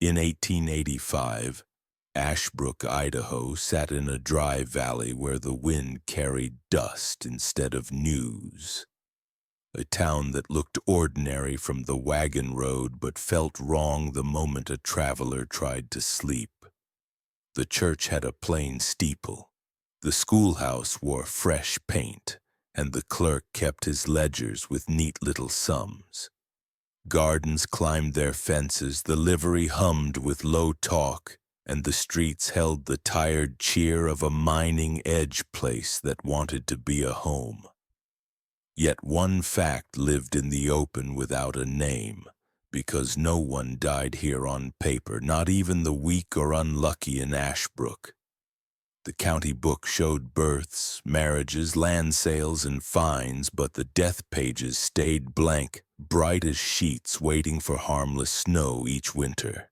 In 1885, Ashbrook, Idaho sat in a dry valley where the wind carried dust instead of news. A town that looked ordinary from the wagon road but felt wrong the moment a traveler tried to sleep. The church had a plain steeple. The schoolhouse wore fresh paint, and the clerk kept his ledgers with neat little sums. Gardens climbed their fences, the livery hummed with low talk, and the streets held the tired cheer of a mining edge place that wanted to be a home. Yet one fact lived in the open without a name, because no one died here on paper, not even the weak or unlucky in Ashbrook. The county book showed births, marriages, land sales, and fines, but the death pages stayed blank, bright as sheets waiting for harmless snow each winter.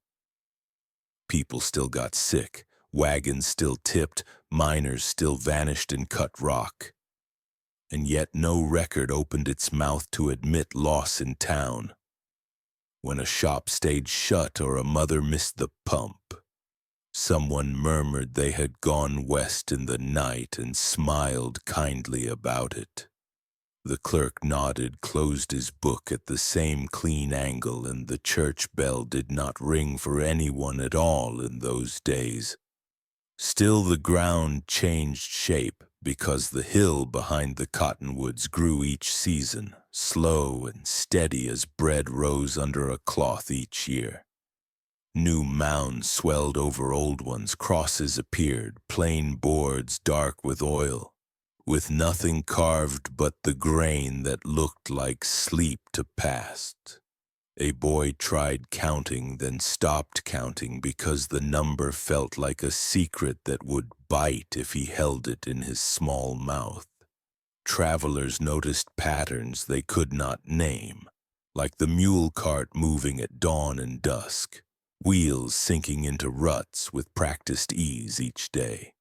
People still got sick, wagons still tipped, miners still vanished in cut rock. And yet no record opened its mouth to admit loss in town. When a shop stayed shut or a mother missed the pump, someone murmured they had gone west in the night and smiled kindly about it. The clerk nodded, closed his book at the same clean angle, and the church bell did not ring for anyone at all in those days. Still the ground changed shape because the hill behind the cottonwoods grew each season, slow and steady as bread rose under a cloth each year. New mounds swelled over old ones, crosses appeared, plain boards dark with oil, with nothing carved but the grain that looked like sleep to past. A boy tried counting, then stopped counting because the number felt like a secret that would bite if he held it in his small mouth. Travelers noticed patterns they could not name, like the mule cart moving at dawn and dusk, wheels sinking into ruts with practiced ease each day.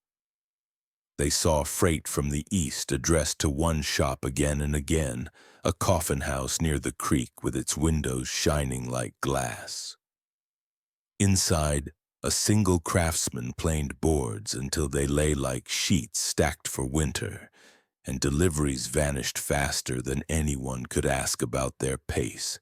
They saw freight from the east addressed to one shop again and again, a coffin house near the creek with its windows shining like glass. Inside, a single craftsman planed boards until they lay like sheets stacked for winter, and deliveries vanished faster than anyone could ask about their pace.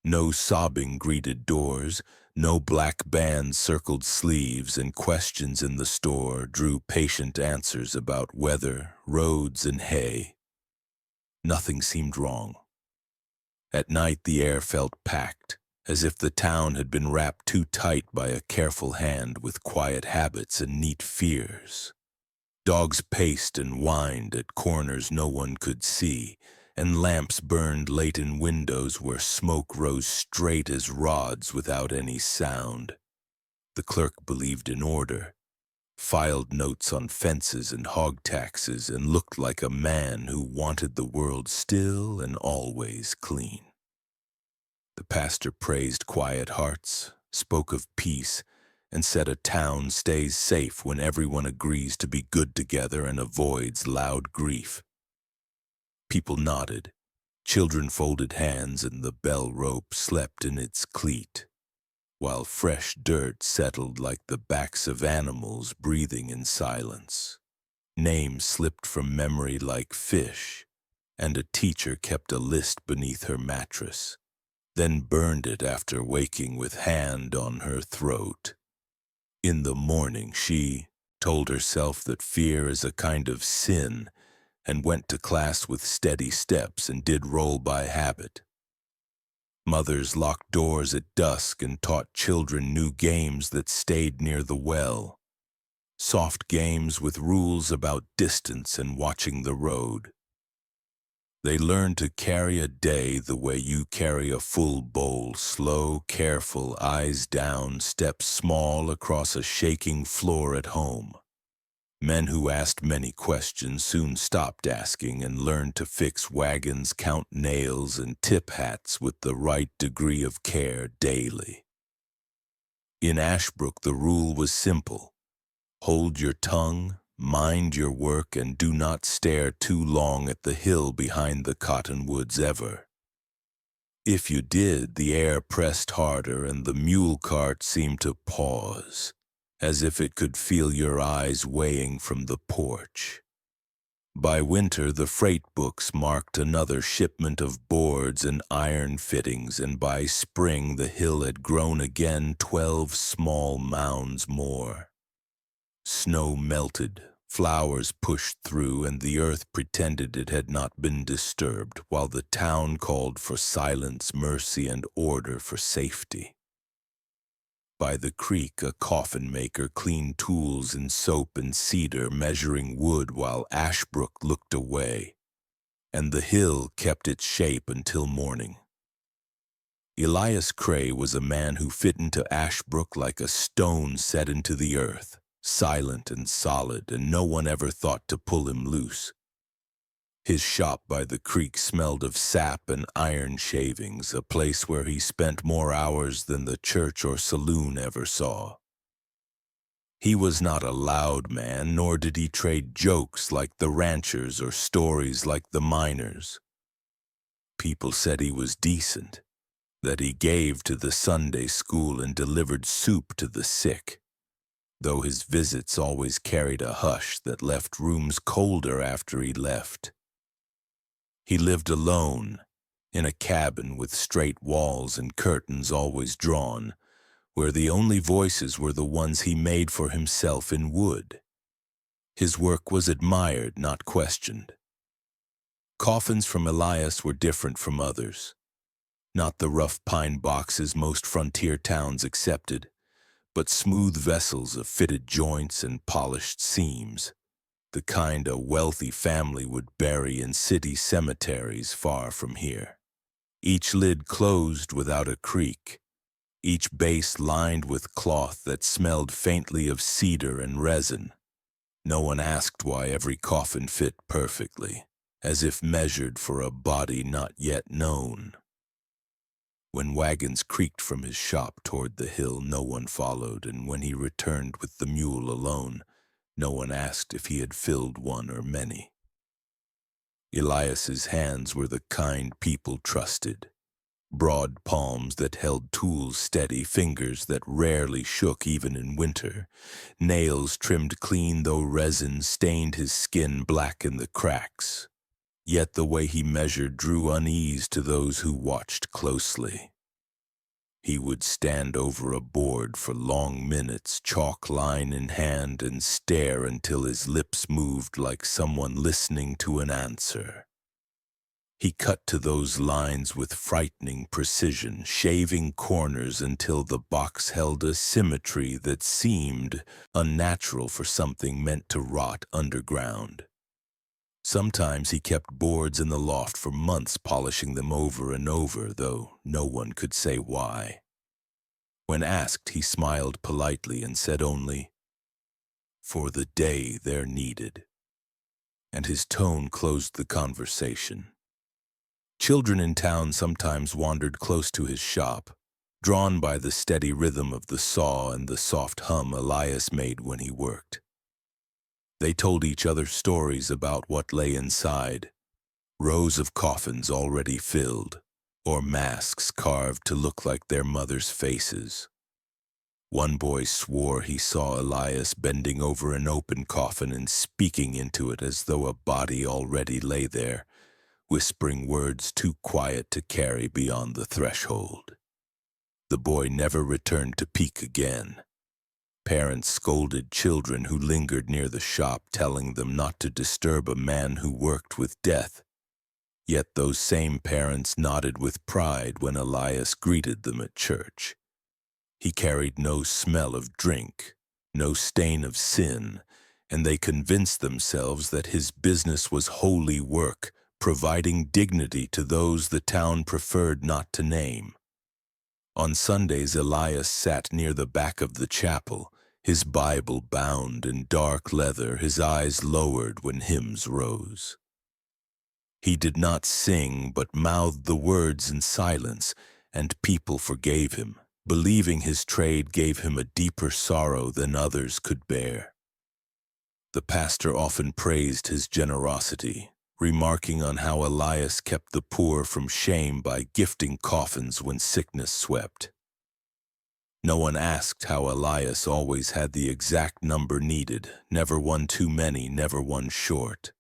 No sobbing greeted doors, no black bands circled sleeves, and questions in the store drew patient answers about weather, roads, and hay. Nothing seemed wrong. At night the air felt packed, as if the town had been wrapped too tight by a careful hand with quiet habits and neat fears. Dogs paced and whined at corners no one could see, and lamps burned late in windows where smoke rose straight as rods without any sound. The clerk believed in order, filed notes on fences and hog taxes, and looked like a man who wanted the world still and always clean. The pastor praised quiet hearts, spoke of peace, and said a town stays safe when everyone agrees to be good together and avoids loud grief. People nodded, children folded hands, and the bell rope slept in its cleat, while fresh dirt settled like the backs of animals breathing in silence. Names slipped from memory like fish, and a teacher kept a list beneath her mattress, then burned it after waking with hand on her throat. In the morning she told herself that fear is a kind of sin, and went to class with steady steps and did roll by habit. Mothers locked doors at dusk and taught children new games that stayed near the well. Soft games with rules about distance and watching the road. They learned to carry a day the way you carry a full bowl, slow, careful, eyes down, steps small across a shaking floor at home. Men who asked many questions soon stopped asking and learned to fix wagons, count nails, and tip hats with the right degree of care daily. In Ashbrook, the rule was simple. Hold your tongue, mind your work, and do not stare too long at the hill behind the cottonwoods ever. If you did, the air pressed harder and the mule cart seemed to pause, as if it could feel your eyes weighing from the porch. By winter, the freight books marked another shipment of boards and iron fittings, and by spring the hill had grown again 12 small mounds more. Snow melted, flowers pushed through, and the earth pretended it had not been disturbed, while the town called for silence, mercy, and order for safety. By the creek, a coffin maker cleaned tools in soap and cedar, measuring wood while Ashbrook looked away, and the hill kept its shape until morning. Elias Cray was a man who fit into Ashbrook like a stone set into the earth, silent and solid, and no one ever thought to pull him loose. His shop by the creek smelled of sap and iron shavings, a place where he spent more hours than the church or saloon ever saw. He was not a loud man, nor did he trade jokes like the ranchers or stories like the miners. People said he was decent, that he gave to the Sunday school and delivered soup to the sick, though his visits always carried a hush that left rooms colder after he left. He lived alone, in a cabin with straight walls and curtains always drawn, where the only voices were the ones he made for himself in wood. His work was admired, not questioned. Coffins from Elias were different from others. Not the rough pine boxes most frontier towns accepted, but smooth vessels of fitted joints and polished seams, the kind a wealthy family would bury in city cemeteries far from here. Each lid closed without a creak, each base lined with cloth that smelled faintly of cedar and resin. No one asked why every coffin fit perfectly, as if measured for a body not yet known. When wagons creaked from his shop toward the hill, no one followed, and when he returned with the mule alone, no one asked if he had filled one or many. Elias's hands were the kind people trusted, broad palms that held tools steady, fingers that rarely shook even in winter, nails trimmed clean though resin stained his skin black in the cracks. Yet the way he measured drew unease to those who watched closely. He would stand over a board for long minutes, chalk line in hand, and stare until his lips moved like someone listening to an answer. He cut to those lines with frightening precision, shaving corners until the box held a symmetry that seemed unnatural for something meant to rot underground. Sometimes he kept boards in the loft for months, polishing them over and over, though no one could say why. When asked, he smiled politely and said only, "For the day they're needed," and his tone closed the conversation. Children in town sometimes wandered close to his shop, drawn by the steady rhythm of the saw and the soft hum Elias made when he worked. They told each other stories about what lay inside, rows of coffins already filled, or masks carved to look like their mothers' faces. One boy swore he saw Elias bending over an open coffin and speaking into it as though a body already lay there, whispering words too quiet to carry beyond the threshold. The boy never returned to peek again. Parents scolded children who lingered near the shop, telling them not to disturb a man who worked with death. Yet those same parents nodded with pride when Elias greeted them at church. He carried no smell of drink, no stain of sin, and they convinced themselves that his business was holy work, providing dignity to those the town preferred not to name. On Sundays, Elias sat near the back of the chapel, his Bible bound in dark leather, his eyes lowered when hymns rose. He did not sing, but mouthed the words in silence, and people forgave him, believing his trade gave him a deeper sorrow than others could bear. The pastor often praised his generosity, remarking on how Elias kept the poor from shame by gifting coffins when sickness swept. No one asked how Elias always had the exact number needed, never one too many, never one short.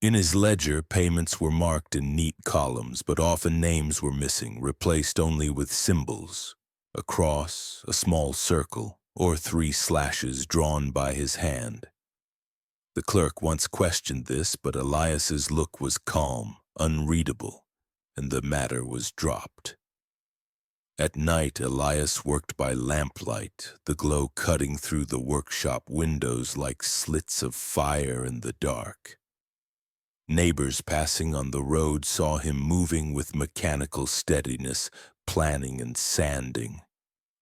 In his ledger, payments were marked in neat columns, but often names were missing, replaced only with symbols, a cross, a small circle, or 3 slashes drawn by his hand. The clerk once questioned this, but Elias's look was calm, unreadable, and the matter was dropped. At night, Elias worked by lamplight, the glow cutting through the workshop windows like slits of fire in the dark. Neighbors passing on the road saw him moving with mechanical steadiness, planning and sanding,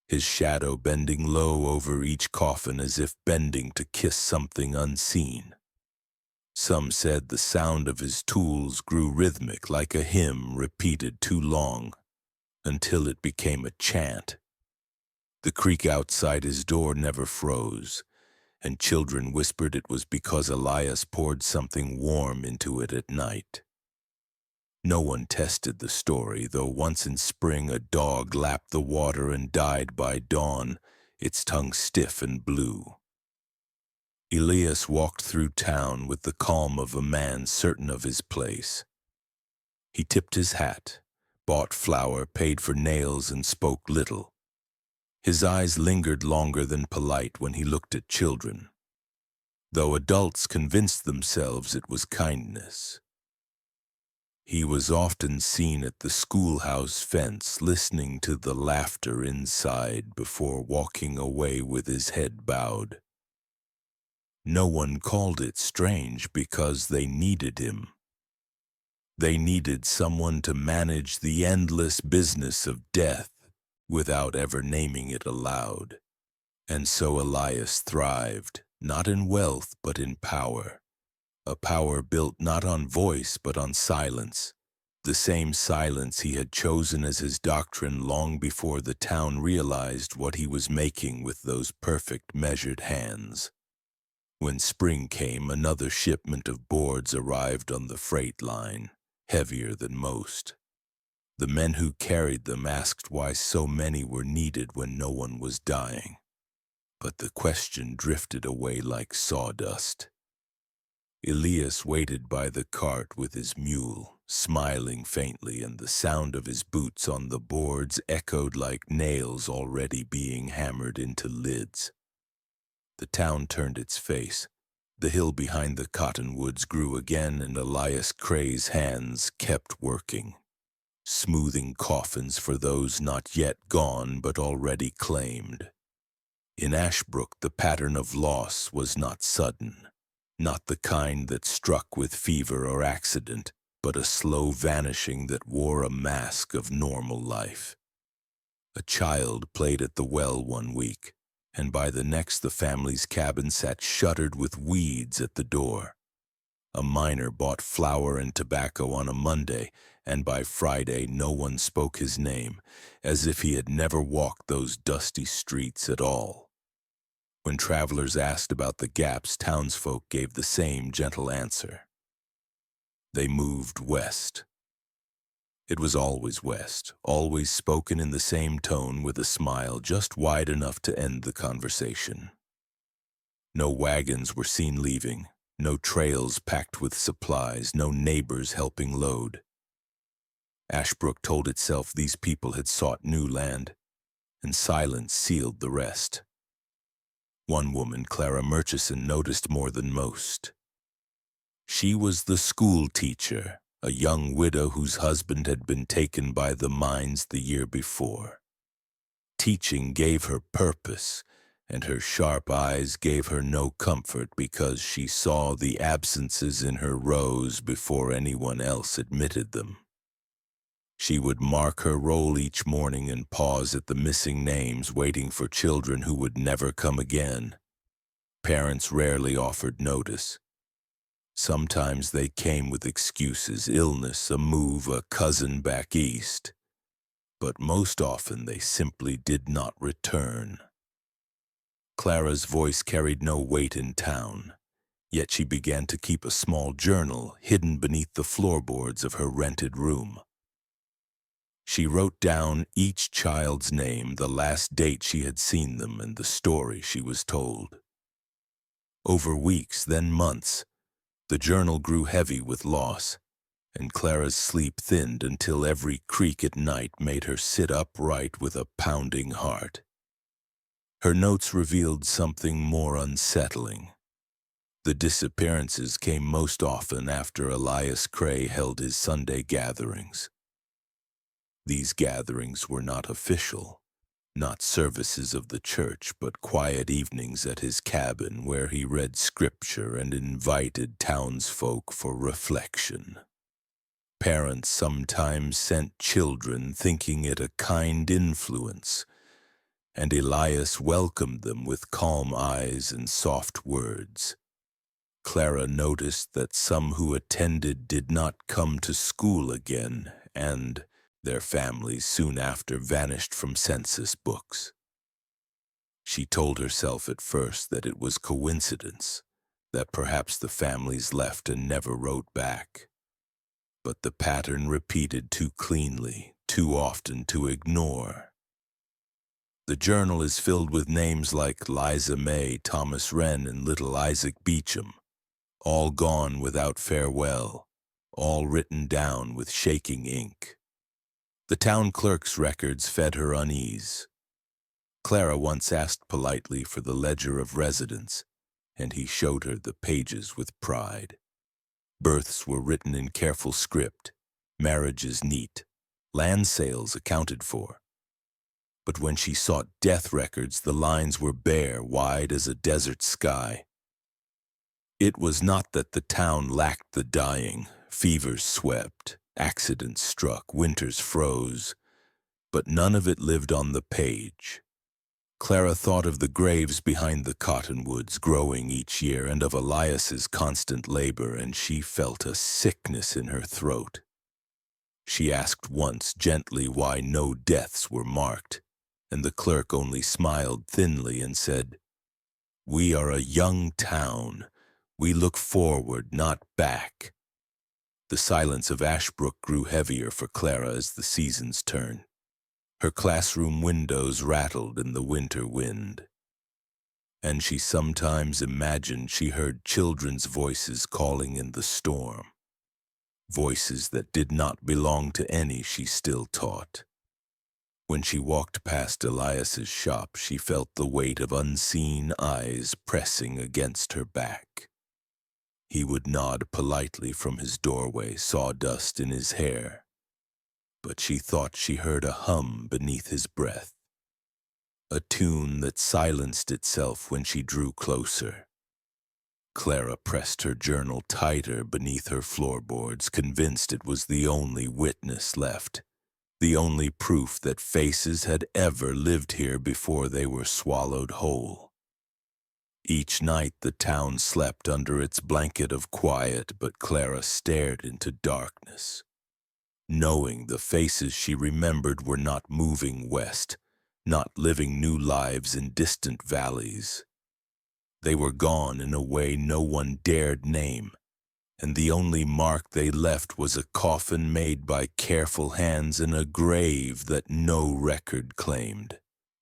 his shadow bending low over each coffin as if bending to kiss something unseen. Some said the sound of his tools grew rhythmic like a hymn repeated too long, until it became a chant. The creak outside his door never froze, and children whispered it was because Elias poured something warm into it at night. No one tested the story, though once in spring a dog lapped the water and died by dawn, its tongue stiff and blue. Elias walked through town with the calm of a man certain of his place. He tipped his hat, bought flour, paid for nails, and spoke little. His eyes lingered longer than polite when he looked at children, though adults convinced themselves it was kindness. He was often seen at the schoolhouse fence listening to the laughter inside before walking away with his head bowed. No one called it strange because they needed him. They needed someone to manage the endless business of death without ever naming it aloud. And so Elias thrived, not in wealth but in power, a power built not on voice but on silence, the same silence he had chosen as his doctrine long before the town realized what he was making with those perfect measured hands. When spring came, another shipment of boards arrived on the freight line, heavier than most. The men who carried them asked why so many were needed when no one was dying. But the question drifted away like sawdust. Elias waited by the cart with his mule, smiling faintly, and the sound of his boots on the boards echoed like nails already being hammered into lids. The town turned its face. The hill behind the cottonwoods grew again, and Elias Cray's hands kept working, smoothing coffins for those not yet gone but already claimed. In Ashbrook, the pattern of loss was not sudden, not the kind that struck with fever or accident, but a slow vanishing that wore a mask of normal life. A child played at the well one week, and by the next the family's cabin sat shuttered with weeds at the door. A miner bought flour and tobacco on a Monday, and by Friday no one spoke his name, as if he had never walked those dusty streets at all. When travelers asked about the gaps, townsfolk gave the same gentle answer. They moved west. It was always west, always spoken in the same tone with a smile just wide enough to end the conversation. No wagons were seen leaving, no trails packed with supplies, no neighbors helping load. Ashbrook told itself these people had sought new land, and silence sealed the rest. One woman, Clara Murchison, noticed more than most. She was the school teacher, a young widow whose husband had been taken by the mines the year before. Teaching gave her purpose, and her sharp eyes gave her no comfort because she saw the absences in her rows before anyone else admitted them. She would mark her roll each morning and pause at the missing names, waiting for children who would never come again. Parents rarely offered notice. Sometimes they came with excuses, illness, a move, a cousin back east. But most often they simply did not return. Clara's voice carried no weight in town. Yet she began to keep a small journal hidden beneath the floorboards of her rented room. She wrote down each child's name, the last date she had seen them, and the story she was told. Over weeks, then months, the journal grew heavy with loss, and Clara's sleep thinned until every creak at night made her sit upright with a pounding heart. Her notes revealed something more unsettling. The disappearances came most often after Elias Cray held his Sunday gatherings. These gatherings were not official, not services of the church, but quiet evenings at his cabin where he read scripture and invited townsfolk for reflection. Parents sometimes sent children thinking it a kind influence, and Elias welcomed them with calm eyes and soft words. Clara noticed that some who attended did not come to school again, and their families soon after vanished from census books. She told herself at first that it was coincidence, that perhaps the families left and never wrote back. But the pattern repeated too cleanly, too often to ignore. The journal is filled with names like Liza May, Thomas Wren, and little Isaac Beecham, all gone without farewell, all written down with shaking ink. The town clerk's records fed her unease. Clara once asked politely for the ledger of residence, and he showed her the pages with pride. Births were written in careful script, marriages neat, land sales accounted for. But when she sought death records, the lines were bare, wide as a desert sky. It was not that the town lacked the dying. Fevers swept, accidents struck, winters froze, but none of it lived on the page. Clara thought of the graves behind the cottonwoods growing each year and of Elias's constant labor, and she felt a sickness in her throat. She asked once gently why no deaths were marked, and the clerk only smiled thinly and said, "We are a young town. We look forward, not back." The silence of Ashbrook grew heavier for Clara as the seasons turned. Her classroom windows rattled in the winter wind, and she sometimes imagined she heard children's voices calling in the storm, voices that did not belong to any she still taught. When she walked past Elias's shop, she felt the weight of unseen eyes pressing against her back. He would nod politely from his doorway, sawdust in his hair, but she thought she heard a hum beneath his breath, a tune that silenced itself when she drew closer. Clara pressed her journal tighter beneath her floorboards, convinced it was the only witness left, the only proof that faces had ever lived here before they were swallowed whole. Each night the town slept under its blanket of quiet, but Clara stared into darkness, knowing the faces she remembered were not moving west, not living new lives in distant valleys. They were gone in a way no one dared name, and the only mark they left was a coffin made by careful hands in a grave that no record claimed.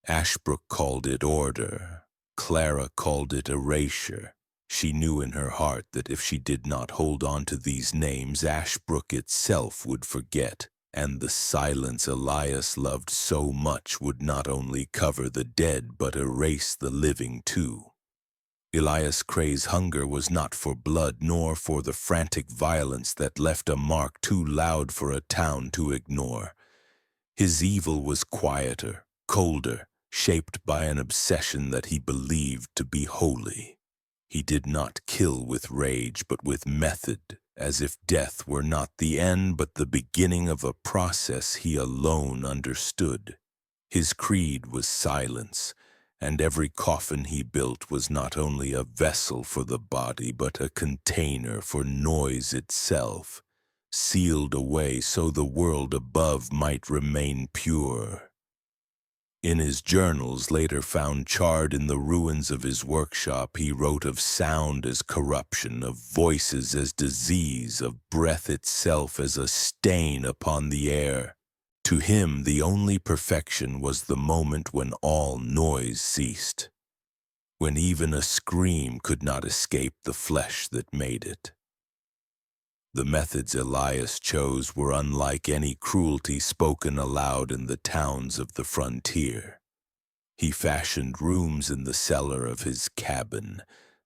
Ashbrook called it order. Clara called it erasure. She knew in her heart that if she did not hold on to these names, Ashbrook itself would forget, and the silence Elias loved so much would not only cover the dead but erase the living too. Elias Cray's hunger was not for blood, nor for the frantic violence that left a mark too loud for a town to ignore. His evil was quieter, colder, shaped by an obsession that he believed to be holy. He did not kill with rage, but with method, as if death were not the end, but the beginning of a process he alone understood. His creed was silence, and every coffin he built was not only a vessel for the body, but a container for noise itself, sealed away so the world above might remain pure. In his journals, later found charred in the ruins of his workshop, he wrote of sound as corruption, of voices as disease, of breath itself as a stain upon the air. To him, the only perfection was the moment when all noise ceased, when even a scream could not escape the flesh that made it. The methods Elias chose were unlike any cruelty spoken aloud in the towns of the frontier. He fashioned rooms in the cellar of his cabin,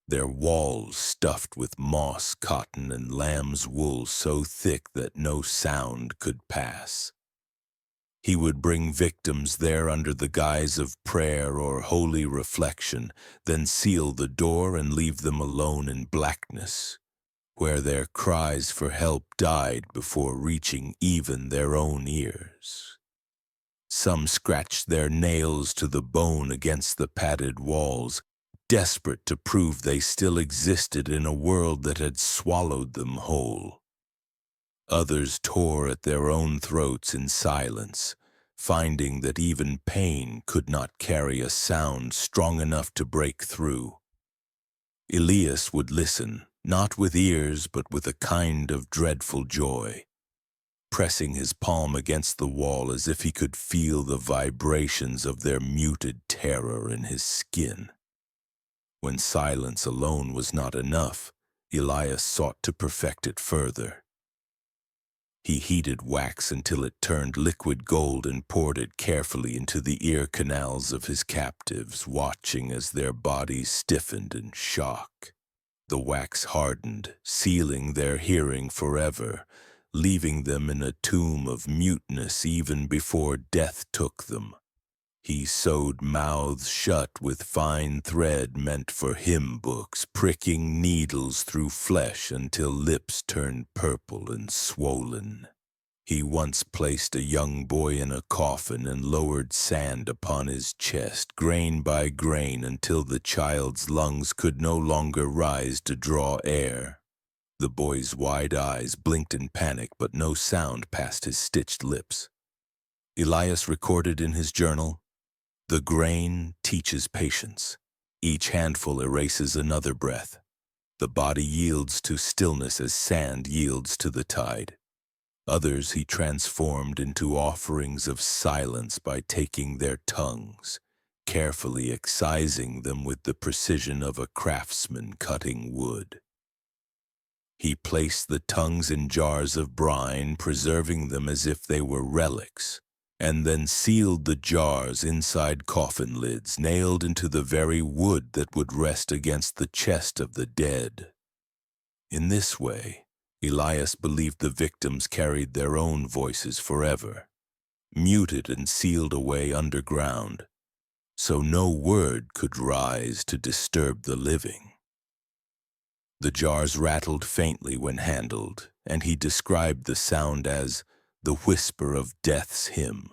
their walls stuffed with moss, cotton, and lamb's wool so thick that no sound could pass. He would bring victims there under the guise of prayer or holy reflection, then seal the door and leave them alone in blackness, where their cries for help died before reaching even their own ears. Some scratched their nails to the bone against the padded walls, desperate to prove they still existed in a world that had swallowed them whole. Others tore at their own throats in silence, finding that even pain could not carry a sound strong enough to break through. Elias would listen, not with ears but with a kind of dreadful joy, pressing his palm against the wall as if he could feel the vibrations of their muted terror in his skin. When silence alone was not enough, Elias sought to perfect it further. He heated wax until it turned liquid gold and poured it carefully into the ear canals of his captives, watching as their bodies stiffened in shock. The wax hardened, sealing their hearing forever, leaving them in a tomb of muteness even before death took them. He sewed mouths shut with fine thread meant for hymn books, pricking needles through flesh until lips turned purple and swollen. He once placed a young boy in a coffin and lowered sand upon his chest, grain by grain, until the child's lungs could no longer rise to draw air. The boy's wide eyes blinked in panic, but no sound passed his stitched lips. Elias recorded in his journal, "The grain teaches patience. Each handful erases another breath. The body yields to stillness as sand yields to the tide." Others he transformed into offerings of silence by taking their tongues, carefully excising them with the precision of a craftsman cutting wood. He placed the tongues in jars of brine, preserving them as if they were relics, and then sealed the jars inside coffin lids, nailed into the very wood that would rest against the chest of the dead. In this way, Elias believed the victims carried their own voices forever, muted and sealed away underground, so no word could rise to disturb the living. The jars rattled faintly when handled, and he described the sound as the whisper of death's hymn.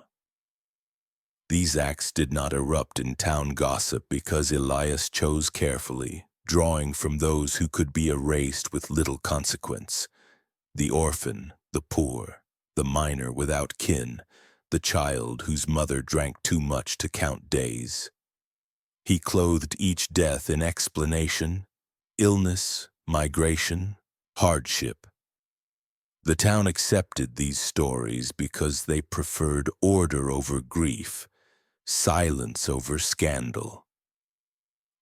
These acts did not erupt in town gossip because Elias chose carefully, drawing from those who could be erased with little consequence: the orphan, the poor, the minor without kin, the child whose mother drank too much to count days. He clothed each death in explanation, illness, migration, hardship. The town accepted these stories because they preferred order over grief, silence over scandal.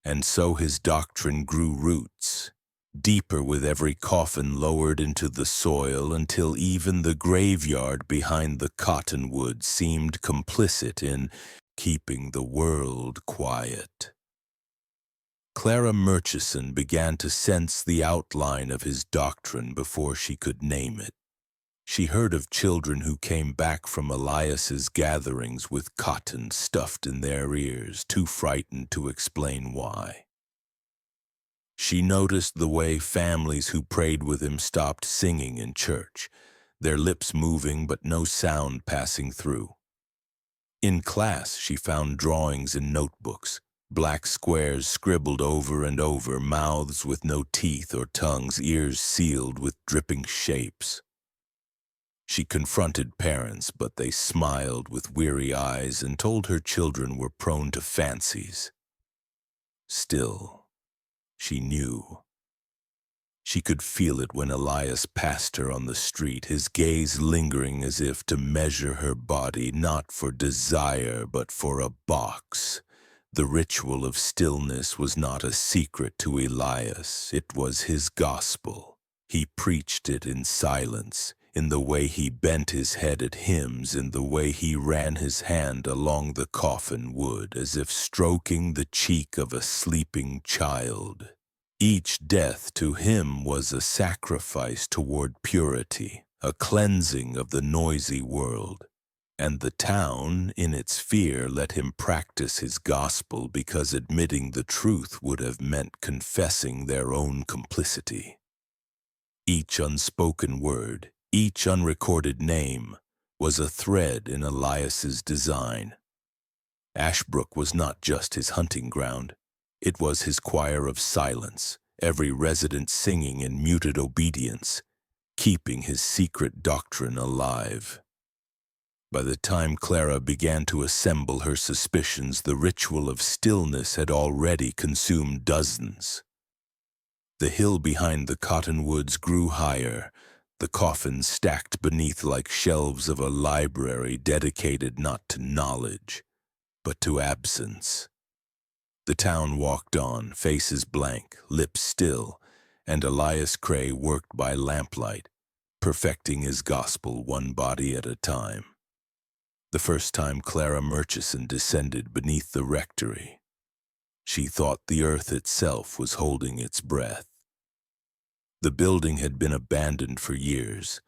And so his doctrine grew roots, deeper with every coffin lowered into the soil, until even the graveyard behind the cottonwood seemed complicit in keeping the world quiet. Clara Murchison began to sense the outline of his doctrine before she could name it. She heard of children who came back from Elias's gatherings with cotton stuffed in their ears, too frightened to explain why. She noticed the way families who prayed with him stopped singing in church, their lips moving but no sound passing through. In class, she found drawings in notebooks, black squares scribbled over and over, mouths with no teeth or tongues, ears sealed with dripping shapes. She confronted parents, but they smiled with weary eyes and told her children were prone to fancies. Still, she knew. She could feel it when Elias passed her on the street, his gaze lingering as if to measure her body, not for desire, but for a box. The ritual of stillness was not a secret to Elias. It was his gospel. He preached it in silence, in the way he bent his head at hymns, in the way he ran his hand along the coffin wood, as if stroking the cheek of a sleeping child. Each death to him was a sacrifice toward purity, a cleansing of the noisy world. And the town, in its fear, let him practice his gospel because admitting the truth would have meant confessing their own complicity. Each unspoken word, each unrecorded name, was a thread in Elias's design. Ashbrook was not just his hunting ground. It was his choir of silence, every resident singing in muted obedience, keeping his secret doctrine alive. By the time Clara began to assemble her suspicions, the ritual of stillness had already consumed dozens. The hill behind the cottonwoods grew higher, the coffins stacked beneath like shelves of a library dedicated not to knowledge, but to absence. The town walked on, faces blank, lips still, and Elias Cray worked by lamplight, perfecting his gospel one body at a time. The first time Clara Murchison descended beneath the rectory, she thought the earth itself was holding its breath. The building had been abandoned for years,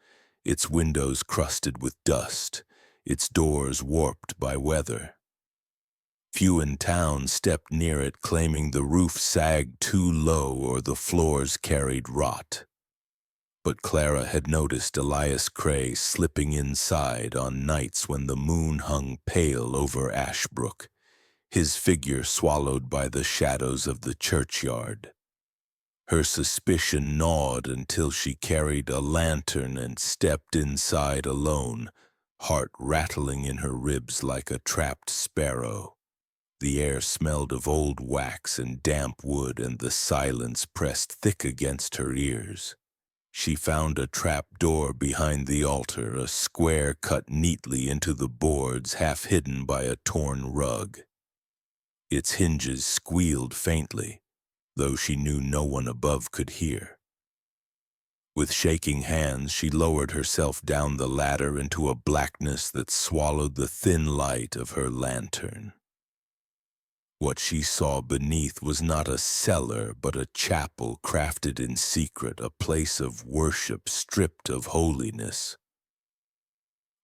its windows crusted with dust, its doors warped by weather. Few in town stepped near it, claiming the roof sagged too low or the floors carried rot. But Clara had noticed Elias Cray slipping inside on nights when the moon hung pale over Ashbrook, his figure swallowed by the shadows of the churchyard. Her suspicion gnawed until she carried a lantern and stepped inside alone, heart rattling in her ribs like a trapped sparrow. The air smelled of old wax and damp wood, and the silence pressed thick against her ears. She found a trap door behind the altar, a square cut neatly into the boards, half hidden by a torn rug. Its hinges squealed faintly, though she knew no one above could hear. With shaking hands, she lowered herself down the ladder into a blackness that swallowed the thin light of her lantern. What she saw beneath was not a cellar, but a chapel crafted in secret, a place of worship stripped of holiness.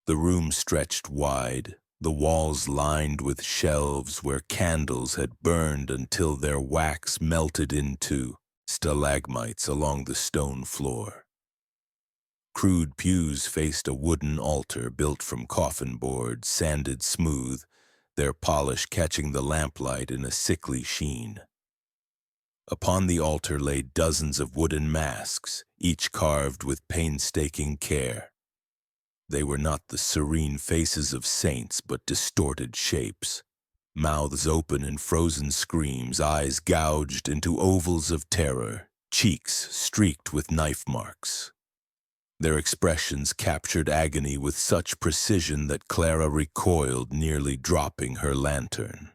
The room stretched wide, the walls lined with shelves where candles had burned until their wax melted into stalagmites along the stone floor. Crude pews faced a wooden altar built from coffin boards, sanded smooth, their polish catching the lamplight in a sickly sheen. Upon the altar lay dozens of wooden masks, each carved with painstaking care. They were not the serene faces of saints, but distorted shapes, mouths open in frozen screams, eyes gouged into ovals of terror, cheeks streaked with knife marks. Their expressions captured agony with such precision that Clara recoiled, nearly dropping her lantern.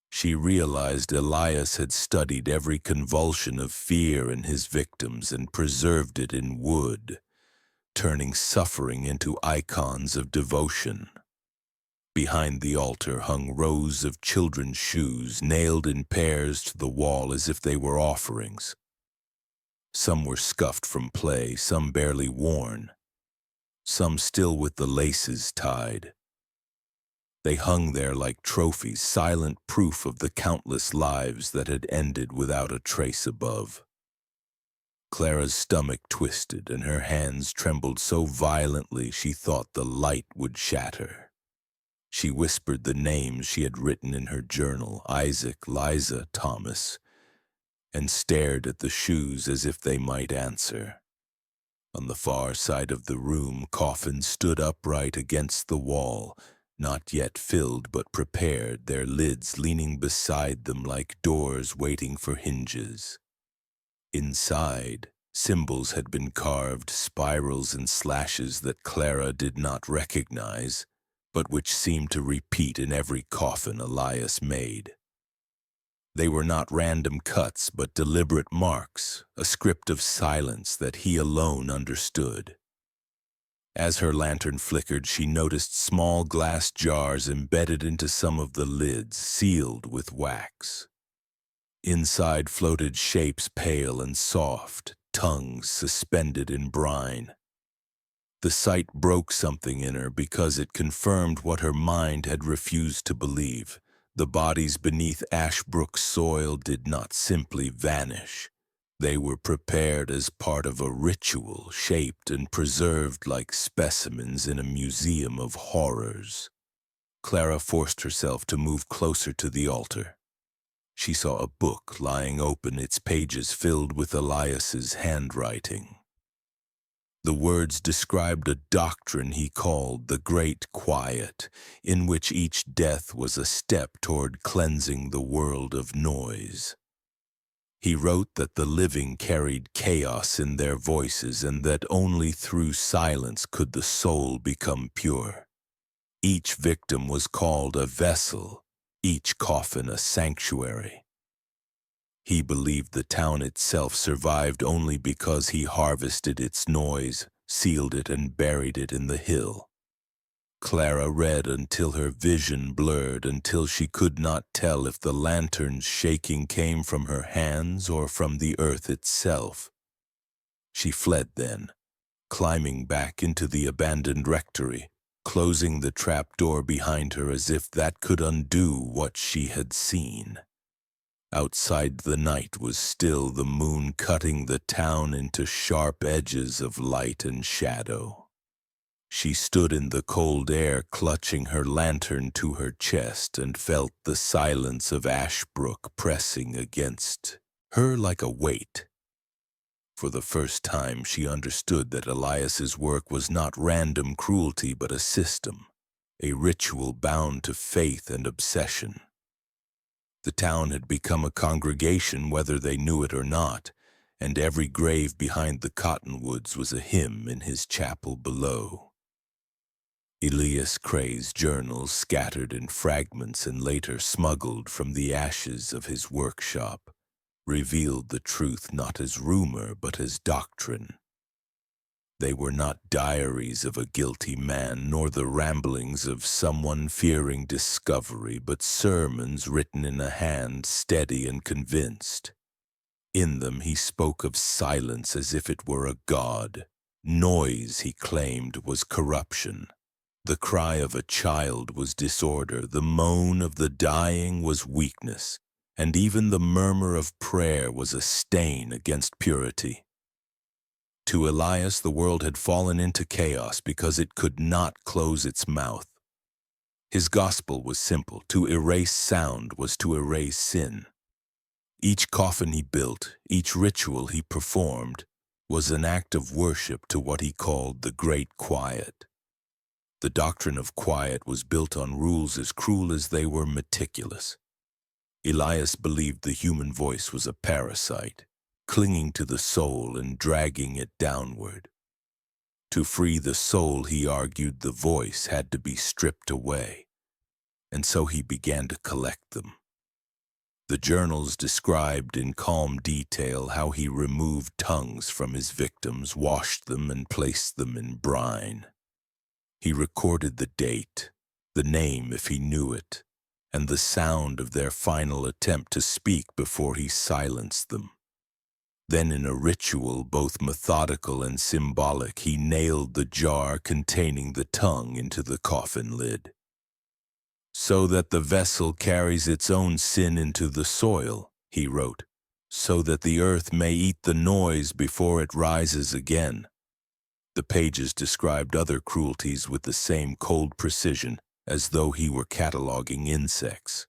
She realized Elias had studied every convulsion of fear in his victims and preserved it in wood, turning suffering into icons of devotion. Behind the altar hung rows of children's shoes, nailed in pairs to the wall as if they were offerings. Some were scuffed from play, some barely worn, some still with the laces tied. They hung there like trophies, silent proof of the countless lives that had ended without a trace above. Clara's stomach twisted and her hands trembled so violently she thought the light would shatter. She whispered the names she had written in her journal, Isaac, Liza, Thomas, and stared at the shoes as if they might answer. On the far side of the room, coffins stood upright against the wall, not yet filled but prepared, their lids leaning beside them like doors waiting for hinges. Inside, symbols had been carved, spirals and slashes that Clara did not recognize, but which seemed to repeat in every coffin Elias made. They were not random cuts, but deliberate marks, a script of silence that he alone understood. As her lantern flickered, she noticed small glass jars embedded into some of the lids, sealed with wax. Inside floated shapes pale and soft, tongues suspended in brine. The sight broke something in her because it confirmed what her mind had refused to believe. The bodies beneath Ashbrook's soil did not simply vanish. They were prepared as part of a ritual, shaped and preserved like specimens in a museum of horrors. Clara forced herself to move closer to the altar. She saw a book lying open, its pages filled with Elias's handwriting. The words described a doctrine he called the Great Quiet, in which each death was a step toward cleansing the world of noise. He wrote that the living carried chaos in their voices and that only through silence could the soul become pure. Each victim was called a vessel, each coffin a sanctuary. He believed the town itself survived only because he harvested its noise, sealed it, and buried it in the hill. Clara read until her vision blurred, until she could not tell if the lantern's shaking came from her hands or from the earth itself. She fled then, climbing back into the abandoned rectory, closing the trapdoor behind her as if that could undo what she had seen. Outside, the night was still, the moon cutting the town into sharp edges of light and shadow. She stood in the cold air, clutching her lantern to her chest, and felt the silence of Ashbrook pressing against her like a weight. For the first time, she understood that Elias's work was not random cruelty but a system, a ritual bound to faith and obsession. The town had become a congregation whether they knew it or not, and every grave behind the cottonwoods was a hymn in his chapel below. Elias Cray's journals, scattered in fragments and later smuggled from the ashes of his workshop, revealed the truth not as rumor but as doctrine. They were not diaries of a guilty man, nor the ramblings of someone fearing discovery, but sermons written in a hand steady and convinced. In them he spoke of silence as if it were a god. Noise, he claimed, was corruption. The cry of a child was disorder, the moan of the dying was weakness, and even the murmur of prayer was a stain against purity. To Elias, the world had fallen into chaos because it could not close its mouth. His gospel was simple: to erase sound was to erase sin. Each coffin he built, each ritual he performed, was an act of worship to what he called the Great Quiet. The doctrine of quiet was built on rules as cruel as they were meticulous. Elias believed the human voice was a parasite, clinging to the soul and dragging it downward. To free the soul, he argued, the voice had to be stripped away, and so he began to collect them. The journals described in calm detail how he removed tongues from his victims, washed them, and placed them in brine. He recorded the date, the name if he knew it, and the sound of their final attempt to speak before he silenced them. Then, in a ritual both methodical and symbolic, he nailed the jar containing the tongue into the coffin lid. "So that the vessel carries its own sin into the soil," he wrote, "so that the earth may eat the noise before it rises again." The pages described other cruelties with the same cold precision, as though he were cataloging insects.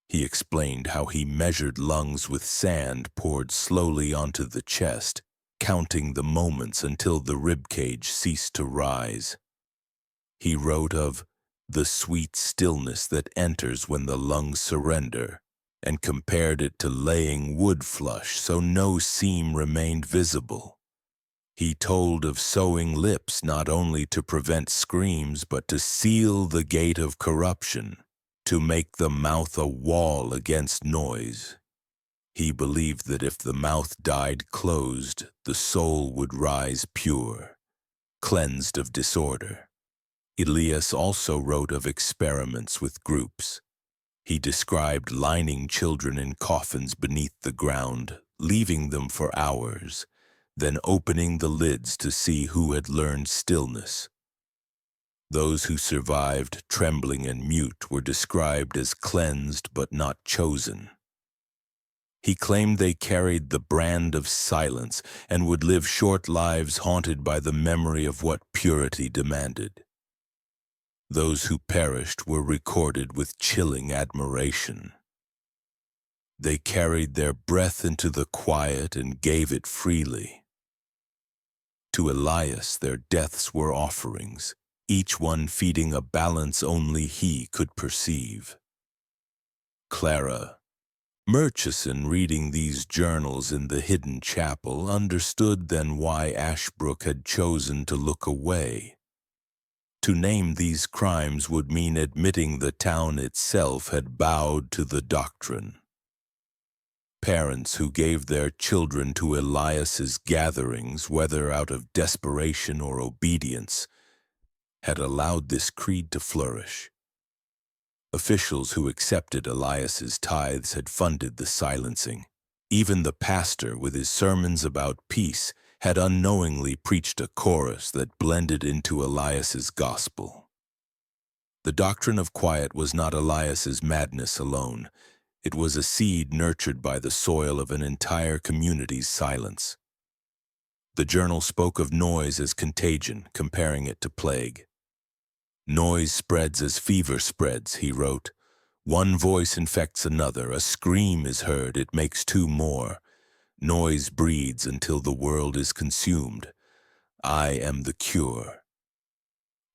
He explained how he measured lungs with sand poured slowly onto the chest, counting the moments until the ribcage ceased to rise. He wrote of the sweet stillness that enters when the lungs surrender, and compared it to laying wood flush so no seam remained visible. He told of sewing lips not only to prevent screams but to seal the gate of corruption, to make the mouth a wall against noise. He believed that if the mouth died closed, the soul would rise pure, cleansed of disorder. Elias also wrote of experiments with groups. He described lining children in coffins beneath the ground, leaving them for hours, then opening the lids to see who had learned stillness. Those who survived, trembling and mute, were described as cleansed but not chosen. He claimed they carried the brand of silence and would live short lives haunted by the memory of what purity demanded. Those who perished were recorded with chilling admiration. They carried their breath into the quiet and gave it freely. To Elias, their deaths were offerings, each one feeding a balance only he could perceive. Clara Murchison, reading these journals in the hidden chapel, understood then why Ashbrook had chosen to look away. To name these crimes would mean admitting the town itself had bowed to the doctrine. Parents who gave their children to Elias's gatherings, whether out of desperation or obedience, had allowed this creed to flourish. Officials who accepted Elias's tithes had funded the silencing. Even the pastor, with his sermons about peace, had unknowingly preached a chorus that blended into Elias's gospel. The doctrine of quiet was not Elias's madness alone. It was a seed nurtured by the soil of an entire community's silence. The journal spoke of noise as contagion, comparing it to plague. Noise spreads as fever spreads, he wrote. One voice infects another, a scream is heard, it makes two more. Noise breeds until the world is consumed. I am the cure.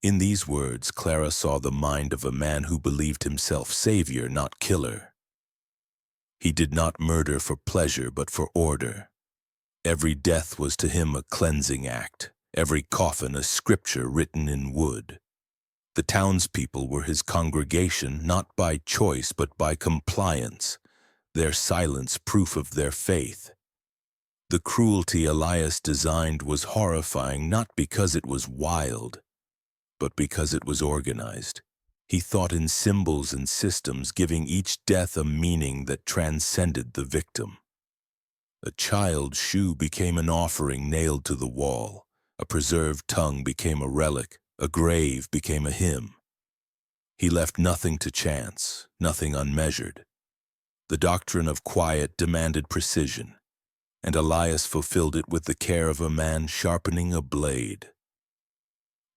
In these words, Clara saw the mind of a man who believed himself savior, not killer. He did not murder for pleasure, but for order. Every death was to him a cleansing act, every coffin a scripture written in wood. The townspeople were his congregation, not by choice, but by compliance, their silence proof of their faith. The cruelty Elias designed was horrifying not because it was wild, but because it was organized. He thought in symbols and systems, giving each death a meaning that transcended the victim. A child's shoe became an offering nailed to the wall. A preserved tongue became a relic. A grave became a hymn. He left nothing to chance, nothing unmeasured. The doctrine of quiet demanded precision, and Elias fulfilled it with the care of a man sharpening a blade.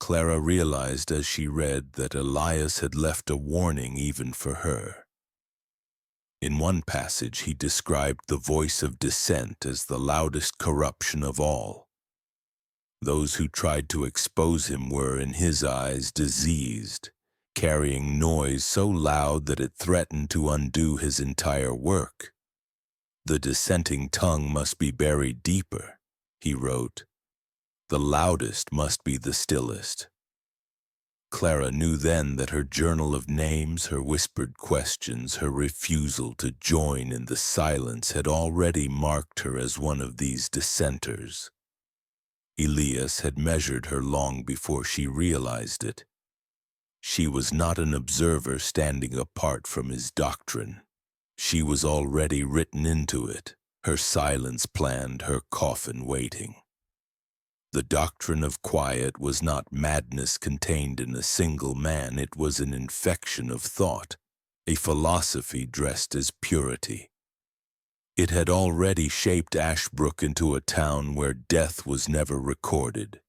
Clara realized as she read that Elias had left a warning even for her. In one passage, he described the voice of dissent as the loudest corruption of all. Those who tried to expose him were, in his eyes, diseased, carrying noise so loud that it threatened to undo his entire work. The dissenting tongue must be buried deeper, he wrote. The loudest must be the stillest. Clara knew then that her journal of names, her whispered questions, her refusal to join in the silence had already marked her as one of these dissenters. Elias had measured her long before she realized it. She was not an observer standing apart from his doctrine. She was already written into it, her silence planned, her coffin waiting. The doctrine of quiet was not madness contained in a single man, it was an infection of thought, a philosophy dressed as purity. It had already shaped Ashbrook into a town where death was never recorded,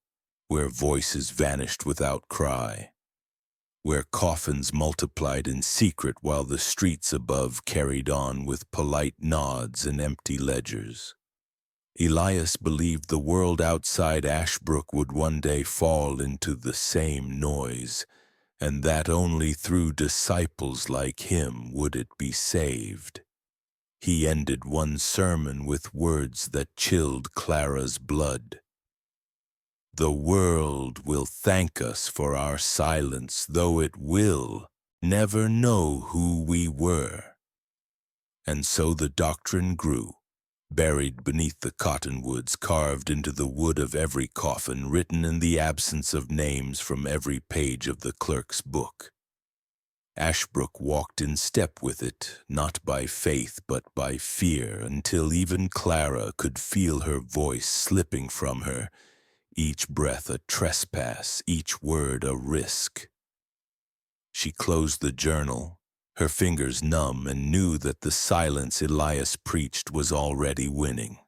where voices vanished without cry, where coffins multiplied in secret while the streets above carried on with polite nods and empty ledgers. Elias believed the world outside Ashbrook would one day fall into the same noise, and that only through disciples like him would it be saved. He ended one sermon with words that chilled Clara's blood. "The world will thank us for our silence, though it will never know who we were." And so the doctrine grew, buried beneath the cottonwoods, carved into the wood of every coffin, written in the absence of names from every page of the clerk's book. Ashbrook walked in step with it, not by faith but by fear, until even Clara could feel her voice slipping from her, each breath a trespass, each word a risk. She closed the journal, her fingers numb, and knew that the silence Elias preached was already winning.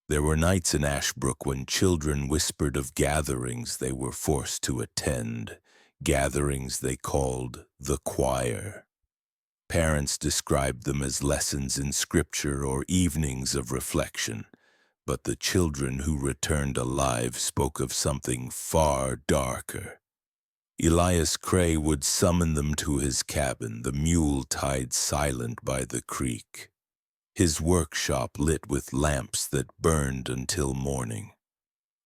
There were nights in Ashbrook when children whispered of gatherings they were forced to attend, gatherings they called the choir. Parents described them as lessons in scripture or evenings of reflection, but the children who returned alive spoke of something far darker. Elias Cray would summon them to his cabin, the mule tied silent by the creek, his workshop lit with lamps that burned until morning.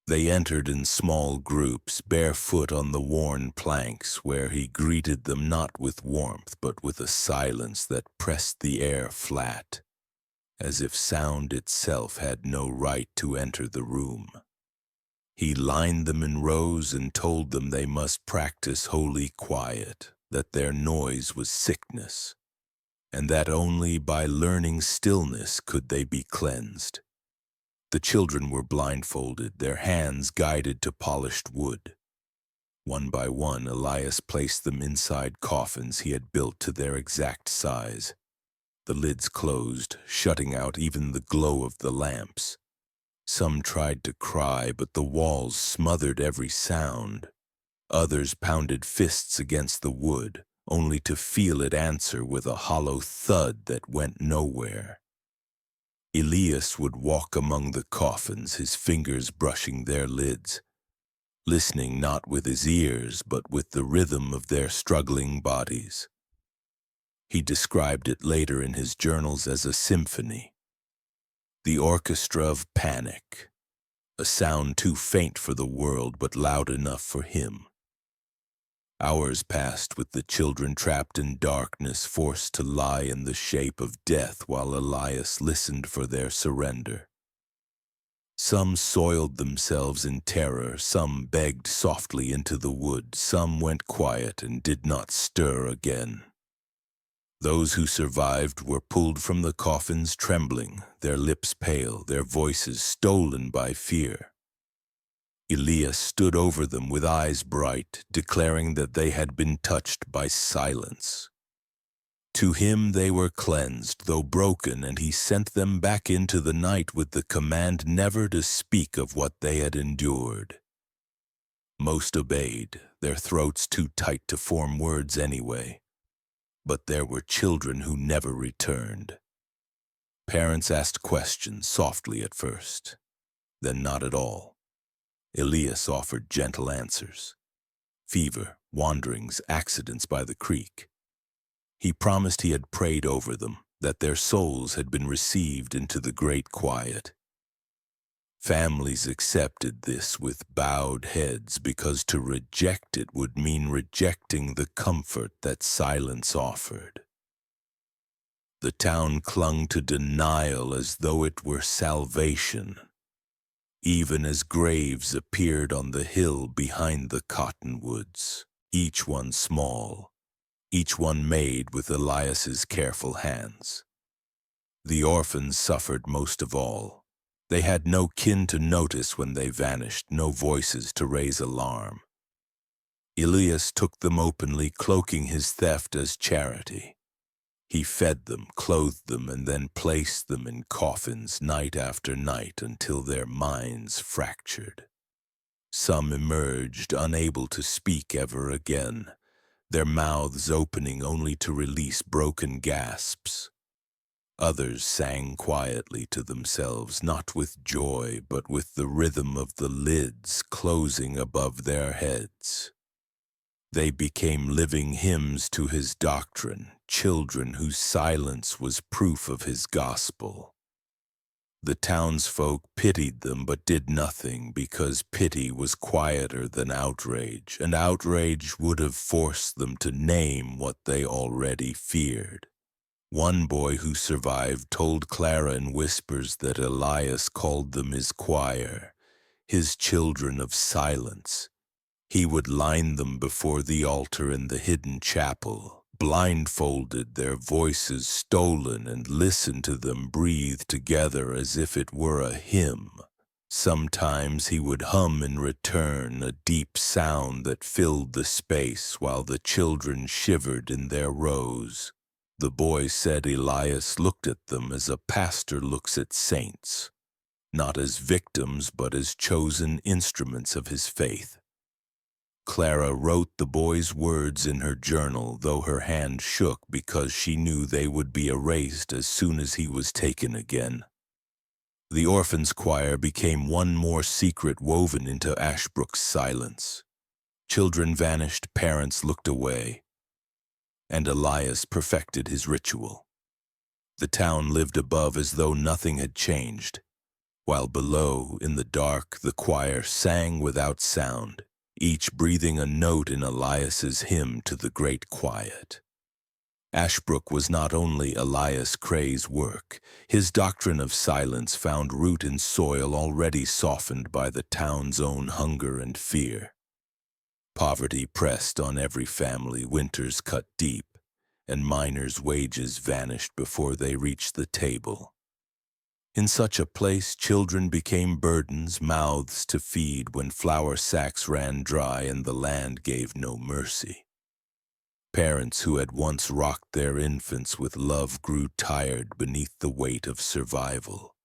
They entered in small groups, barefoot on the worn planks, where he greeted them not with warmth but with a silence that pressed the air flat, as if sound itself had no right to enter the room. He lined them in rows and told them they must practice holy quiet, that their noise was sickness, and that only by learning stillness could they be cleansed. The children were blindfolded, their hands guided to polished wood. One by one, Elias placed them inside coffins he had built to their exact size. The lids closed, shutting out even the glow of the lamps. Some tried to cry, but the walls smothered every sound. Others pounded fists against the wood, only to feel it answer with a hollow thud that went nowhere. Elias would walk among the coffins, his fingers brushing their lids, listening not with his ears, but with the rhythm of their struggling bodies. He described it later in his journals as a symphony, the orchestra of panic, a sound too faint for the world but loud enough for him. Hours passed with the children trapped in darkness, forced to lie in the shape of death while Elias listened for their surrender. Some soiled themselves in terror, some begged softly into the wood, some went quiet and did not stir again. Those who survived were pulled from the coffins trembling, their lips pale, their voices stolen by fear. Elias stood over them with eyes bright, declaring that they had been touched by silence. To him they were cleansed, though broken, and he sent them back into the night with the command never to speak of what they had endured. Most obeyed, their throats too tight to form words anyway. But there were children who never returned. Parents asked questions softly at first, then not at all. Elias offered gentle answers. Fever, wanderings, accidents by the creek. He promised he had prayed over them, that their souls had been received into the great quiet. Families accepted this with bowed heads because to reject it would mean rejecting the comfort that silence offered. The town clung to denial as though it were salvation, even as graves appeared on the hill behind the cottonwoods, each one small, each one made with Elias's careful hands. The orphans suffered most of all. They had no kin to notice when they vanished, no voices to raise alarm. Elias took them openly, cloaking his theft as charity. He fed them, clothed them, and then placed them in coffins night after night until their minds fractured. Some emerged, unable to speak ever again, their mouths opening only to release broken gasps. Others sang quietly to themselves, not with joy, but with the rhythm of the lids closing above their heads. They became living hymns to his doctrine, children whose silence was proof of his gospel. The townsfolk pitied them but did nothing, because pity was quieter than outrage, and outrage would have forced them to name what they already feared. One boy who survived told Clara in whispers that Elias called them his choir, his children of silence. He would line them before the altar in the hidden chapel, blindfolded, their voices stolen, and listen to them breathe together as if it were a hymn. Sometimes he would hum in return, a deep sound that filled the space while the children shivered in their rows. The boy said Elias looked at them as a pastor looks at saints, not as victims but as chosen instruments of his faith. Clara wrote the boy's words in her journal, though her hand shook because she knew they would be erased as soon as he was taken again. The orphans' choir became one more secret woven into Ashbrook's silence. Children vanished, parents looked away, and Elias perfected his ritual. The town lived above as though nothing had changed, while below, in the dark, the choir sang without sound, each breathing a note in Elias's hymn to the great quiet. Ashbrook was not only Elias Cray's work. His doctrine of silence found root in soil already softened by the town's own hunger and fear. Poverty pressed on every family, winters cut deep, and miners' wages vanished before they reached the table. In such a place, children became burdens, mouths to feed when flour sacks ran dry and the land gave no mercy. Parents who had once rocked their infants with love grew tired beneath the weight of survival.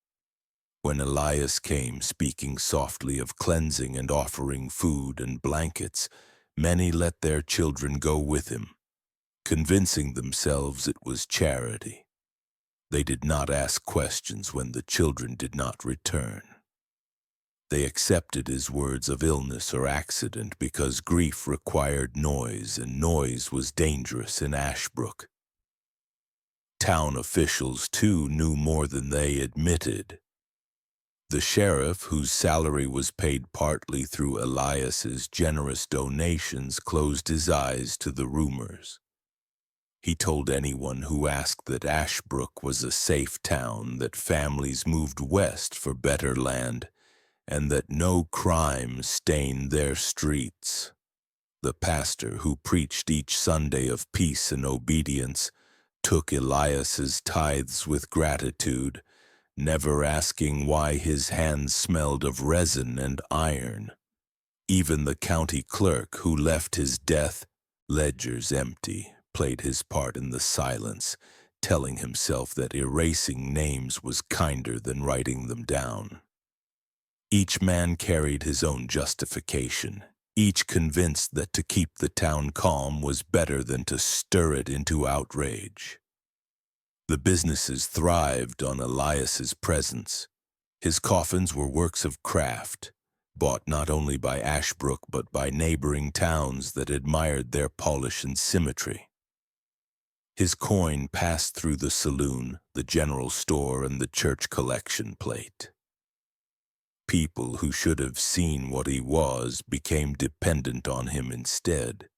When Elias came, speaking softly of cleansing and offering food and blankets, many let their children go with him, convincing themselves it was charity. They did not ask questions when the children did not return. They accepted his words of illness or accident because grief required noise, and noise was dangerous in Ashbrook. Town officials, too, knew more than they admitted. The sheriff, whose salary was paid partly through Elias's generous donations, closed his eyes to the rumors. He told anyone who asked that Ashbrook was a safe town, that families moved west for better land, and that no crime stained their streets. The pastor, who preached each Sunday of peace and obedience, took Elias's tithes with gratitude, never asking why his hands smelled of resin and iron. Even the county clerk, who left his death ledgers empty, played his part in the silence, telling himself that erasing names was kinder than writing them down. Each man carried his own justification, each convinced that to keep the town calm was better than to stir it into outrage. The businesses thrived on Elias's presence. His coffins were works of craft, bought not only by Ashbrook but by neighboring towns that admired their polish and symmetry. His coin passed through the saloon, the general store, and the church collection plate. People who should have seen what he was became dependent on him instead.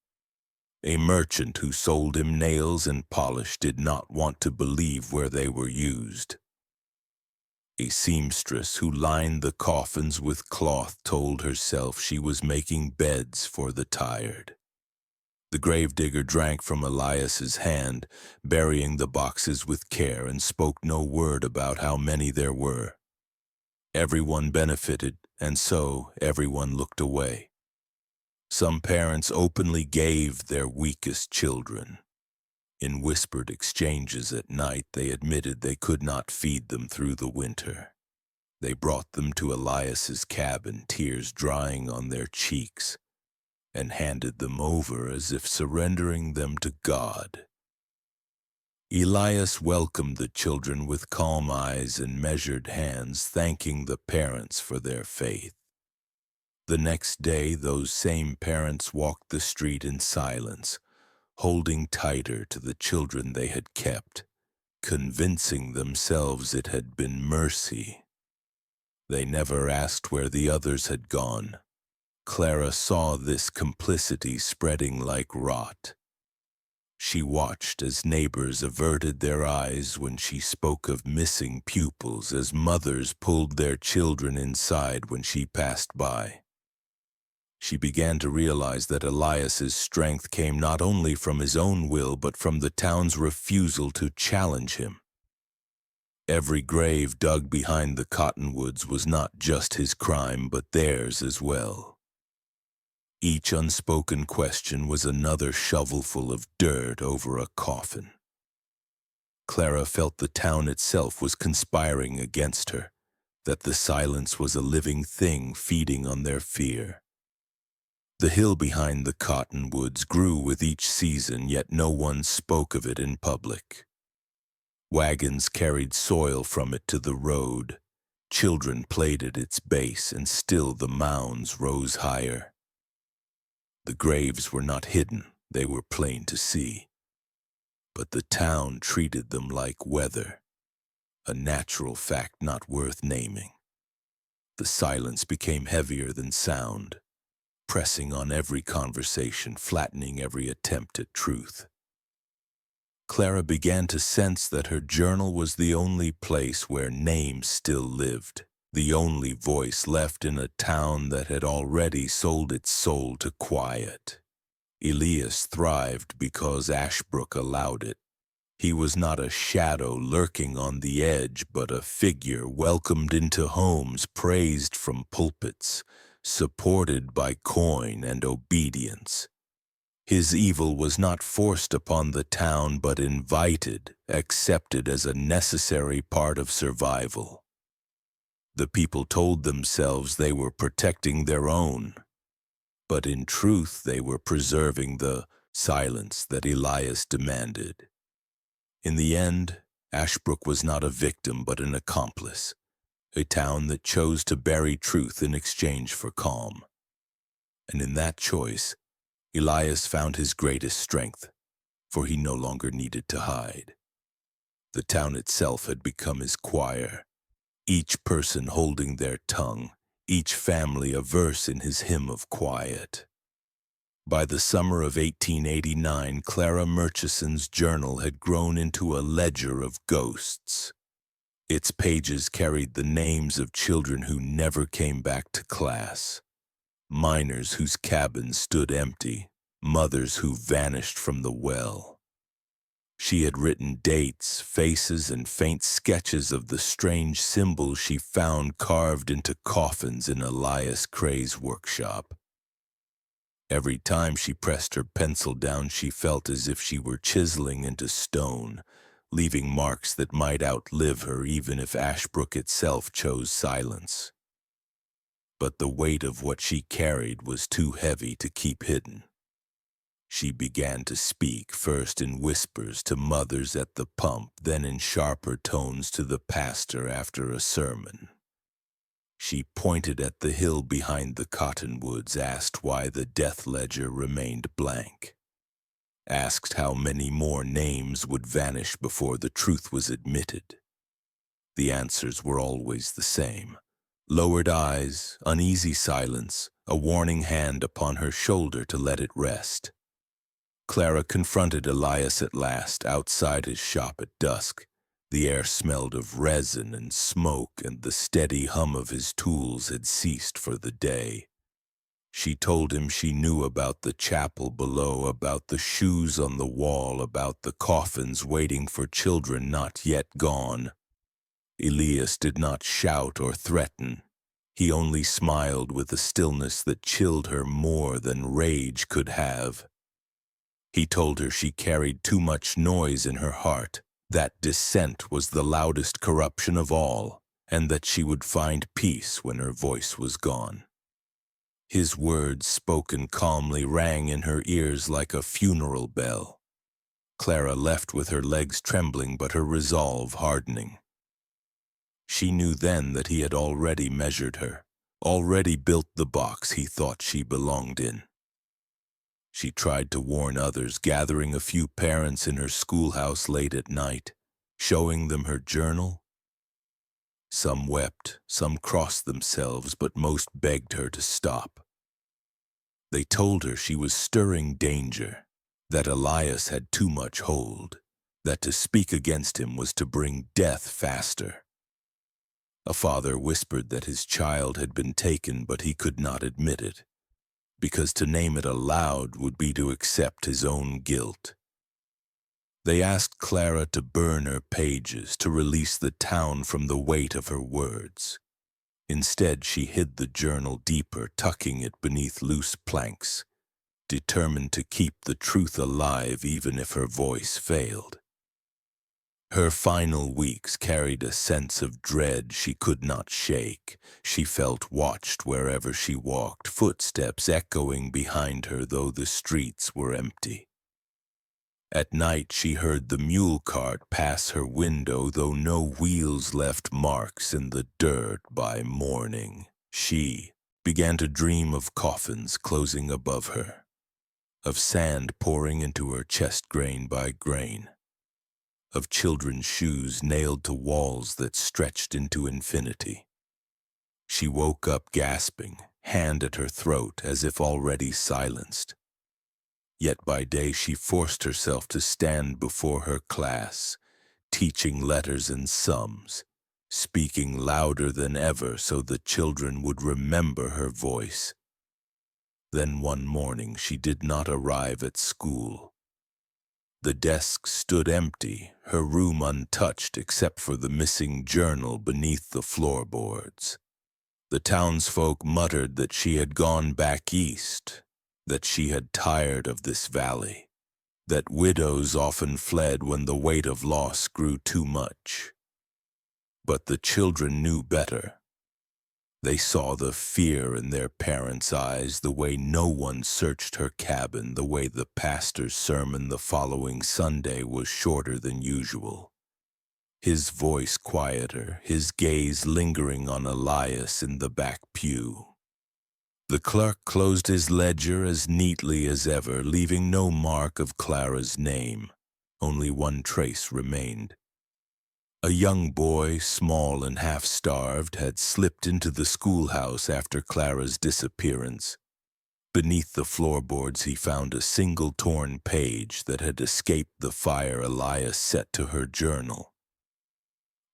A merchant who sold him nails and polish did not want to believe where they were used. A seamstress who lined the coffins with cloth told herself she was making beds for the tired. The gravedigger drank from Elias's hand, burying the boxes with care, and spoke no word about how many there were. Everyone benefited, and so everyone looked away. Some parents openly gave their weakest children. In whispered exchanges at night, they admitted they could not feed them through the winter. They brought them to Elias's cabin, tears drying on their cheeks, and handed them over as if surrendering them to God. Elias welcomed the children with calm eyes and measured hands, thanking the parents for their faith. The next day, those same parents walked the street in silence, holding tighter to the children they had kept, convincing themselves it had been mercy. They never asked where the others had gone. Clara saw this complicity spreading like rot. She watched as neighbors averted their eyes when she spoke of missing pupils, as mothers pulled their children inside when she passed by. She began to realize that Elias's strength came not only from his own will but from the town's refusal to challenge him. Every grave dug behind the cottonwoods was not just his crime but theirs as well. Each unspoken question was another shovelful of dirt over a coffin. Clara felt the town itself was conspiring against her, that the silence was a living thing feeding on their fear. The hill behind the cottonwoods grew with each season, yet no one spoke of it in public. Wagons carried soil from it to the road. Children played at its base, and still the mounds rose higher. The graves were not hidden, they were plain to see. But the town treated them like weather, a natural fact not worth naming. The silence became heavier than sound, pressing on every conversation, flattening every attempt at truth. Clara began to sense that her journal was the only place where names still lived, the only voice left in a town that had already sold its soul to quiet. Elias thrived because Ashbrook allowed it. He was not a shadow lurking on the edge, but a figure welcomed into homes, praised from pulpits, supported by coin and obedience. His evil was not forced upon the town, but invited, accepted as a necessary part of survival. The people told themselves they were protecting their own, but in truth they were preserving the silence that Elias demanded. In the end, Ashbrook was not a victim but an accomplice, a town that chose to bury truth in exchange for calm. And in that choice, Elias found his greatest strength, for he no longer needed to hide. The town itself had become his choir, each person holding their tongue, each family a verse in his hymn of quiet. By the summer of 1889, Clara Murchison's journal had grown into a ledger of ghosts. Its pages carried the names of children who never came back to class, miners whose cabins stood empty, mothers who vanished from the well. She had written dates, faces, and faint sketches of the strange symbols she found carved into coffins in Elias Cray's workshop. Every time she pressed her pencil down, she felt as if she were chiseling into stone, leaving marks that might outlive her even if Ashbrook itself chose silence. But the weight of what she carried was too heavy to keep hidden. She began to speak, first in whispers to mothers at the pump, then in sharper tones to the pastor after a sermon. She pointed at the hill behind the cottonwoods, asked why the death ledger remained blank, asked how many more names would vanish before the truth was admitted. The answers were always the same: lowered eyes, uneasy silence, a warning hand upon her shoulder to let it rest. Clara confronted Elias at last, outside his shop at dusk. The air smelled of resin and smoke, and the steady hum of his tools had ceased for the day. She told him she knew about the chapel below, about the shoes on the wall, about the coffins waiting for children not yet gone. Elias did not shout or threaten. He only smiled with a stillness that chilled her more than rage could have. He told her she carried too much noise in her heart, that dissent was the loudest corruption of all, and that she would find peace when her voice was gone. His words, spoken calmly, rang in her ears like a funeral bell. Clara left with her legs trembling but her resolve hardening. She knew then that he had already measured her, already built the box he thought she belonged in. She tried to warn others, gathering a few parents in her schoolhouse late at night, showing them her journal. Some wept, some crossed themselves, but most begged her to stop. They told her she was stirring danger, that Elias had too much hold, that to speak against him was to bring death faster. A father whispered that his child had been taken, but he could not admit it, because to name it aloud would be to accept his own guilt. They asked Clara to burn her pages, to release the town from the weight of her words. Instead, she hid the journal deeper, tucking it beneath loose planks, determined to keep the truth alive even if her voice failed. Her final weeks carried a sense of dread she could not shake. She felt watched wherever she walked, footsteps echoing behind her though the streets were empty. At night she heard the mule cart pass her window, though no wheels left marks in the dirt by morning. She began to dream of coffins closing above her, of sand pouring into her chest grain by grain, of children's shoes nailed to walls that stretched into infinity. She woke up gasping, hand at her throat as if already silenced. Yet by day she forced herself to stand before her class, teaching letters and sums, speaking louder than ever so the children would remember her voice. Then one morning she did not arrive at school. The desk stood empty, her room untouched except for the missing journal beneath the floorboards. The townsfolk muttered that she had gone back east, that she had tired of this valley, that widows often fled when the weight of loss grew too much. But the children knew better. They saw the fear in their parents' eyes, the way no one searched her cabin, the way the pastor's sermon the following Sunday was shorter than usual. His voice quieter, his gaze lingering on Elias in the back pew. The clerk closed his ledger as neatly as ever, leaving no mark of Clara's name. Only one trace remained. A young boy, small and half-starved, had slipped into the schoolhouse after Clara's disappearance. Beneath the floorboards he found a single torn page that had escaped the fire Elias set to her journal.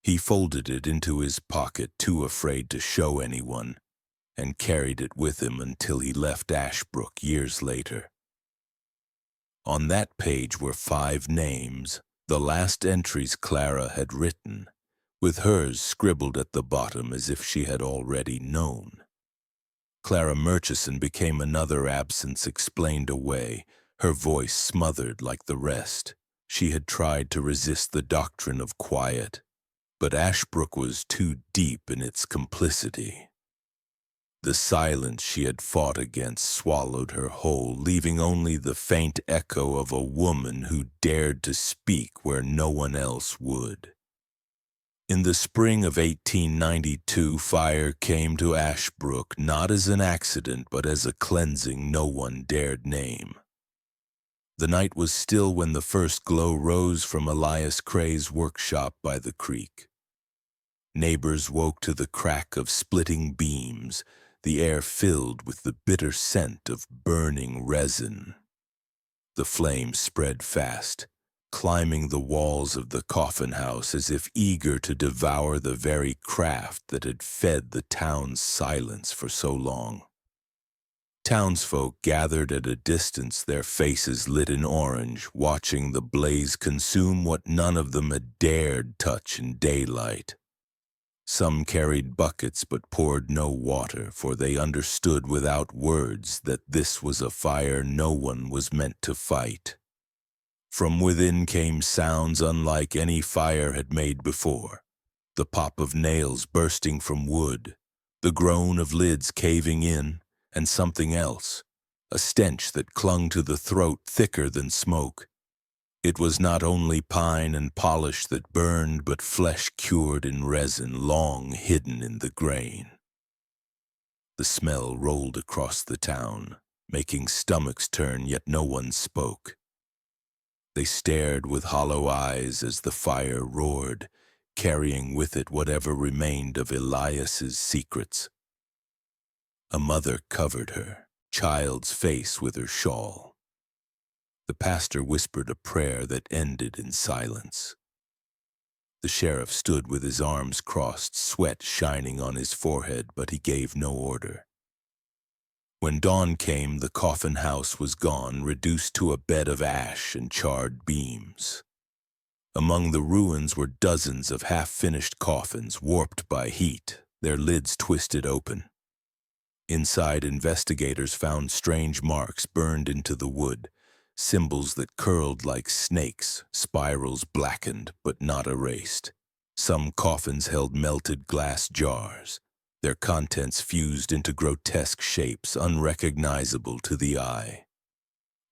He folded it into his pocket, too afraid to show anyone, and carried it with him until he left Ashbrook years later. On that page were 5 names, the last entries Clara had written, with hers scribbled at the bottom as if she had already known. Clara Murchison became another absence explained away, her voice smothered like the rest. She had tried to resist the doctrine of quiet, but Ashbrook was too deep in its complicity. The silence she had fought against swallowed her whole, leaving only the faint echo of a woman who dared to speak where no one else would. In the spring of 1892, fire came to Ashbrook, not as an accident, but as a cleansing no one dared name. The night was still when the first glow rose from Elias Cray's workshop by the creek. Neighbors woke to the crack of splitting beams, the air filled with the bitter scent of burning resin. The flames spread fast, climbing the walls of the coffin house as if eager to devour the very craft that had fed the town's silence for so long. Townsfolk gathered at a distance, their faces lit in orange, watching the blaze consume what none of them had dared touch in daylight. Some carried buckets but poured no water, for they understood without words that this was a fire no one was meant to fight. From within came sounds unlike any fire had made before, the pop of nails bursting from wood, the groan of lids caving in, and something else, a stench that clung to the throat thicker than smoke. It was not only pine and polish that burned, but flesh cured in resin, long hidden in the grain. The smell rolled across the town, making stomachs turn, yet no one spoke. They stared with hollow eyes as the fire roared, carrying with it whatever remained of Elias's secrets. A mother covered her child's face with her shawl. The pastor whispered a prayer that ended in silence. The sheriff stood with his arms crossed, sweat shining on his forehead, but he gave no order. When dawn came, the coffin house was gone, reduced to a bed of ash and charred beams. Among the ruins were dozens of half-finished coffins, warped by heat, their lids twisted open. Inside, investigators found strange marks burned into the wood, symbols that curled like snakes, spirals blackened but not erased. Some coffins held melted glass jars, their contents fused into grotesque shapes unrecognizable to the eye.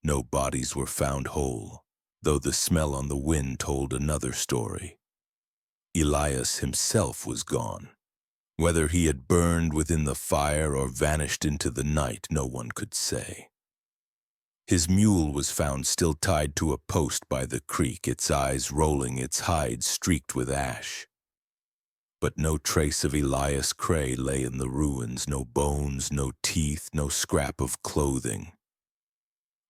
No bodies were found whole, though the smell on the wind told another story. Elias himself was gone. Whether he had burned within the fire or vanished into the night, no one could say. His mule was found still tied to a post by the creek, its eyes rolling, its hide streaked with ash. But no trace of Elias Cray lay in the ruins, no bones, no teeth, no scrap of clothing.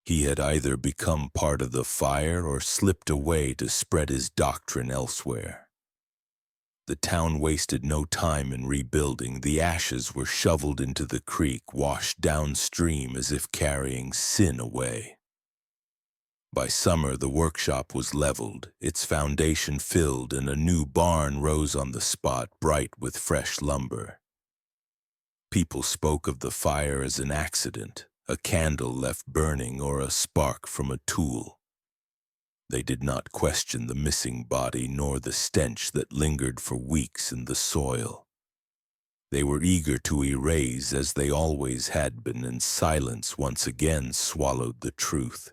He had either become part of the fire or slipped away to spread his doctrine elsewhere. The town wasted no time in rebuilding. The ashes were shoveled into the creek, washed downstream as if carrying sin away. By summer, the workshop was leveled, its foundation filled, and a new barn rose on the spot, bright with fresh lumber. People spoke of the fire as an accident, a candle left burning, or a spark from a tool. They did not question the missing body nor the stench that lingered for weeks in the soil. They were eager to erase, as they always had been, and silence once again swallowed the truth.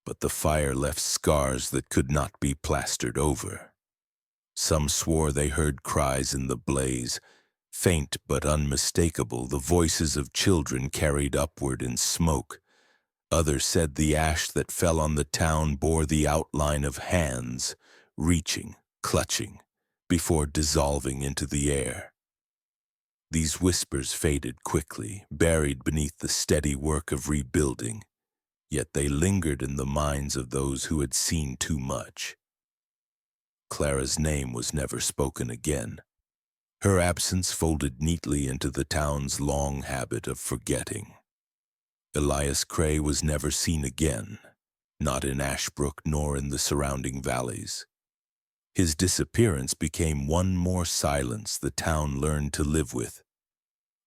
But the fire left scars that could not be plastered over. Some swore they heard cries in the blaze, faint but unmistakable, the voices of children carried upward in smoke. Others said the ash that fell on the town bore the outline of hands, reaching, clutching, before dissolving into the air. These whispers faded quickly, buried beneath the steady work of rebuilding, yet they lingered in the minds of those who had seen too much. Clara's name was never spoken again. Her absence folded neatly into the town's long habit of forgetting. Elias Cray was never seen again, not in Ashbrook nor in the surrounding valleys. His disappearance became one more silence the town learned to live with,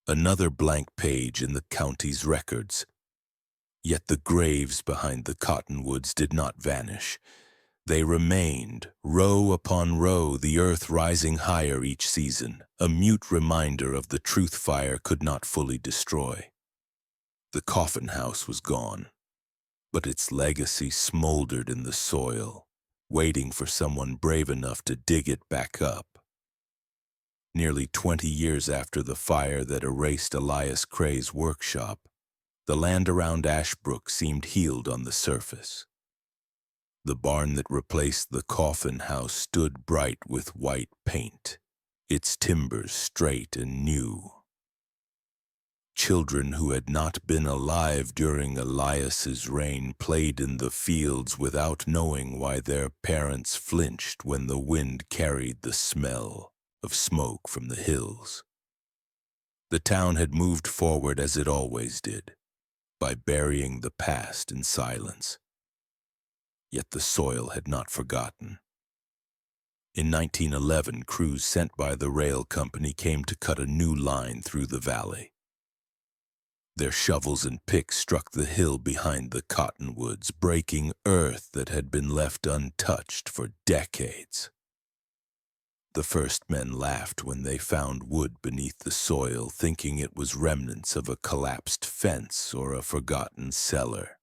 another blank page in the county's records. Yet the graves behind the cottonwoods did not vanish. They remained, row upon row, the earth rising higher each season, a mute reminder of the truth fire could not fully destroy. The coffin house was gone, but its legacy smoldered in the soil, waiting for someone brave enough to dig it back up. Nearly 20 years after the fire that erased Elias Cray's workshop, the land around Ashbrook seemed healed on the surface. The barn that replaced the coffin house stood bright with white paint, its timbers straight and new. Children who had not been alive during Elias's reign played in the fields without knowing why their parents flinched when the wind carried the smell of smoke from the hills. The town had moved forward as it always did, by burying the past in silence. Yet the soil had not forgotten. In 1911, crews sent by the rail company came to cut a new line through the valley. Their shovels and picks struck the hill behind the cottonwoods, breaking earth that had been left untouched for decades. The first men laughed when they found wood beneath the soil, thinking it was remnants of a collapsed fence or a forgotten cellar.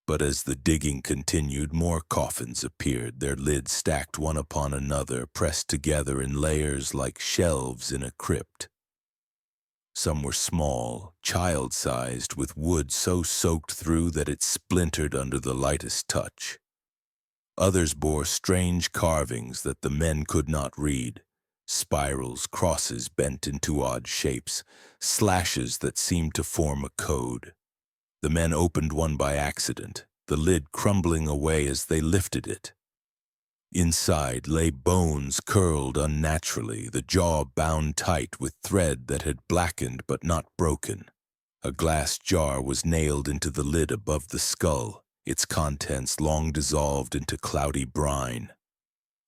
But as the digging continued, more coffins appeared, their lids stacked one upon another, pressed together in layers like shelves in a crypt. Some were small, child-sized, with wood so soaked through that it splintered under the lightest touch. Others bore strange carvings that the men could not read, spirals, crosses bent into odd shapes, slashes that seemed to form a code. The men opened one by accident, the lid crumbling away as they lifted it. Inside lay bones curled unnaturally, the jaw bound tight with thread that had blackened but not broken. A glass jar was nailed into the lid above the skull, its contents long dissolved into cloudy brine.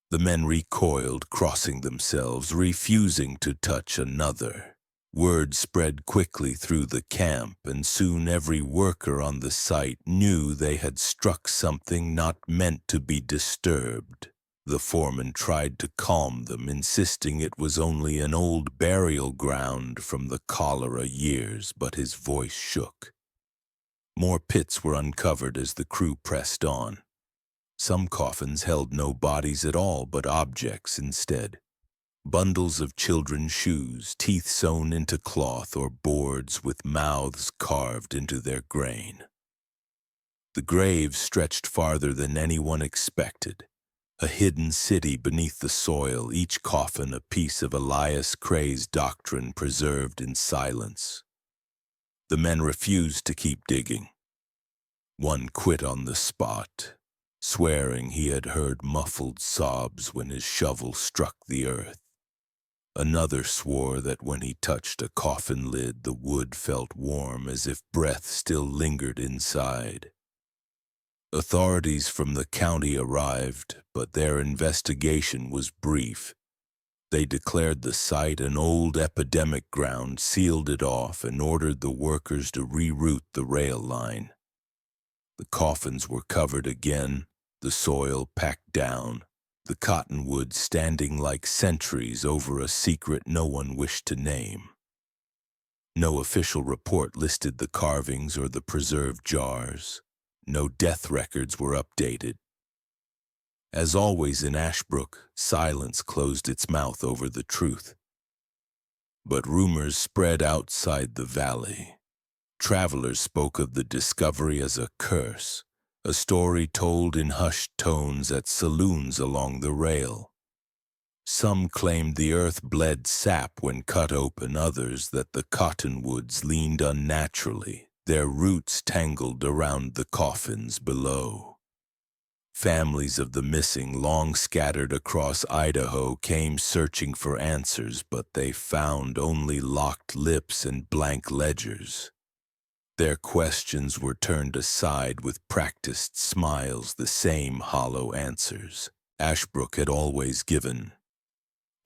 The men recoiled, crossing themselves, refusing to touch another. Word spread quickly through the camp, and soon every worker on the site knew they had struck something not meant to be disturbed. The foreman tried to calm them, insisting it was only an old burial ground from the cholera years, but his voice shook. More pits were uncovered as the crew pressed on. Some coffins held no bodies at all, but objects instead. Bundles of children's shoes, teeth sewn into cloth, or boards with mouths carved into their grain. The graves stretched farther than anyone expected. A hidden city beneath the soil, each coffin a piece of Elias Cray's doctrine preserved in silence. The men refused to keep digging. One quit on the spot, swearing he had heard muffled sobs when his shovel struck the earth. Another swore that when he touched a coffin lid, the wood felt warm as if breath still lingered inside. Authorities from the county arrived, but their investigation was brief. They declared the site an old epidemic ground, sealed it off, and ordered the workers to reroute the rail line. The coffins were covered again, the soil packed down, the cottonwood standing like sentries over a secret no one wished to name. No official report listed the carvings or the preserved jars. No death records were updated. As always in Ashbrook, silence closed its mouth over the truth. But rumors spread outside the valley. Travelers spoke of the discovery as a curse, a story told in hushed tones at saloons along the rail. Some claimed the earth bled sap when cut open, others that the cottonwoods leaned unnaturally, their roots tangled around the coffins below. Families of the missing, long scattered across Idaho, came searching for answers, but they found only locked lips and blank ledgers. Their questions were turned aside with practiced smiles, the same hollow answers Ashbrook had always given.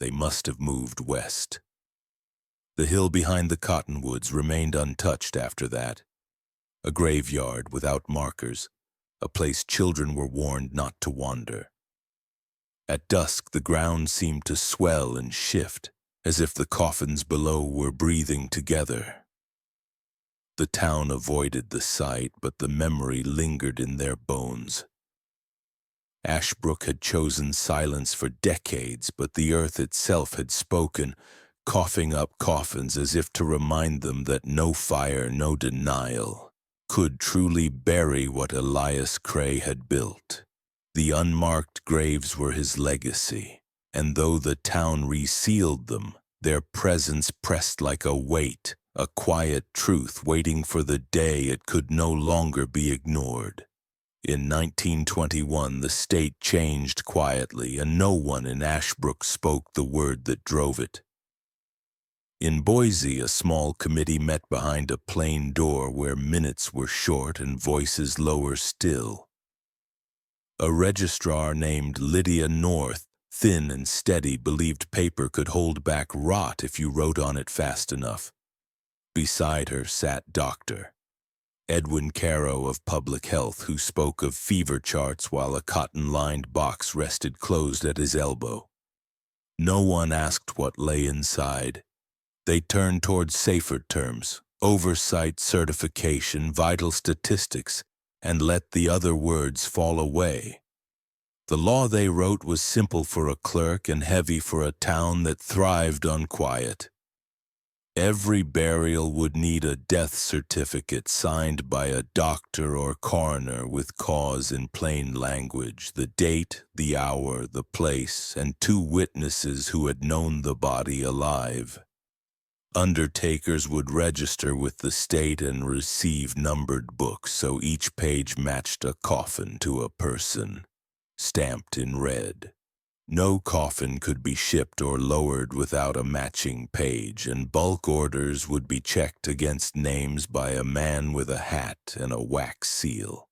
They must have moved west. The hill behind the cottonwoods remained untouched after that. A graveyard without markers, a place children were warned not to wander. At dusk, the ground seemed to swell and shift, as if the coffins below were breathing together. The town avoided the site, but the memory lingered in their bones. Ashbrook had chosen silence for decades, but the earth itself had spoken, coughing up coffins as if to remind them that no fire, no denial, could truly bury what Elias Cray had built. The unmarked graves were his legacy, and though the town resealed them, their presence pressed like a weight, a quiet truth waiting for the day it could no longer be ignored. In 1921, the state changed quietly, and no one in Ashbrook spoke the word that drove it. In Boise, a small committee met behind a plain door where minutes were short and voices lower still. A registrar named Lydia North, thin and steady, believed paper could hold back rot if you wrote on it fast enough. Beside her sat Dr. Edwin Caro of Public Health, who spoke of fever charts while a cotton-lined box rested closed at his elbow. No one asked what lay inside. They turned toward safer terms: oversight, certification, vital statistics, and let the other words fall away. The law they wrote was simple for a clerk and heavy for a town that thrived on quiet. Every burial would need a death certificate signed by a doctor or coroner with cause in plain language, the date, the hour, the place, and 2 witnesses who had known the body alive. Undertakers would register with the state and receive numbered books so each page matched a coffin to a person, stamped in red. No coffin could be shipped or lowered without a matching page, and bulk orders would be checked against names by a man with a hat and a wax seal.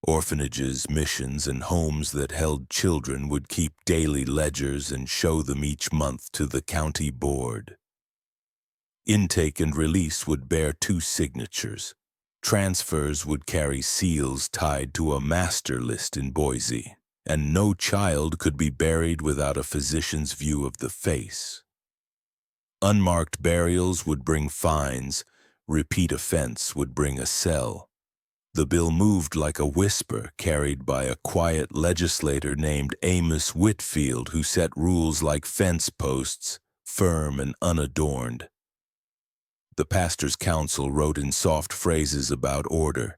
Orphanages, missions, and homes that held children would keep daily ledgers and show them each month to the county board. Intake and release would bear 2 signatures. Transfers would carry seals tied to a master list in Boise, and no child could be buried without a physician's view of the face. Unmarked burials would bring fines, repeat offense would bring a cell. The bill moved like a whisper carried by a quiet legislator named Amos Whitfield, who set rules like fence posts, firm and unadorned. The pastor's council wrote in soft phrases about order.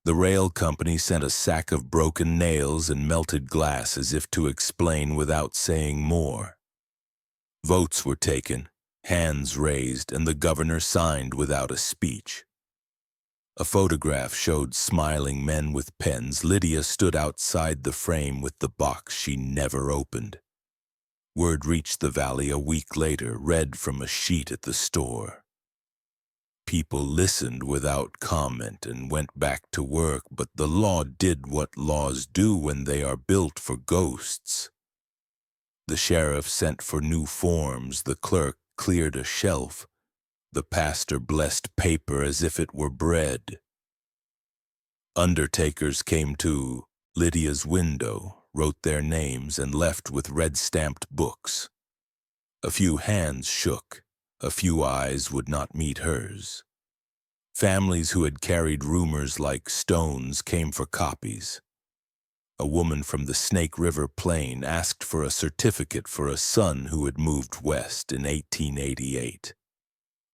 The rail company sent a sack of broken nails and melted glass as if to explain without saying more. Votes were taken, hands raised, and the governor signed without a speech. A photograph showed smiling men with pens. Lydia stood outside the frame with the box she never opened. Word reached the valley a week later, read from a sheet at the store. People listened without comment and went back to work, but the law did what laws do when they are built for ghosts. The sheriff sent for new forms, the clerk cleared a shelf, the pastor blessed paper as if it were bread. Undertakers came to Lydia's window, wrote their names, and left with red-stamped books. A few hands shook. A few eyes would not meet hers. Families who had carried rumors like stones came for copies. A woman from the Snake River Plain asked for a certificate for a son who had moved west in 1888.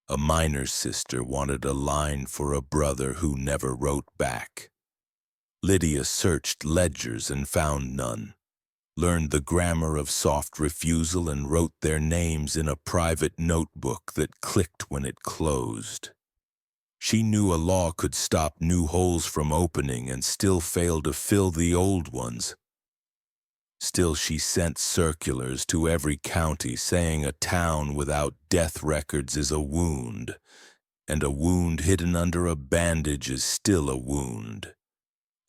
A miner's sister wanted a line for a brother who never wrote back. Lydia searched ledgers and found none, learned the grammar of soft refusal, and wrote their names in a private notebook that clicked when it closed. She knew a law could stop new holes from opening and still fail to fill the old ones. Still, she sent circulars to every county saying a town without death records is a wound, and a wound hidden under a bandage is still a wound.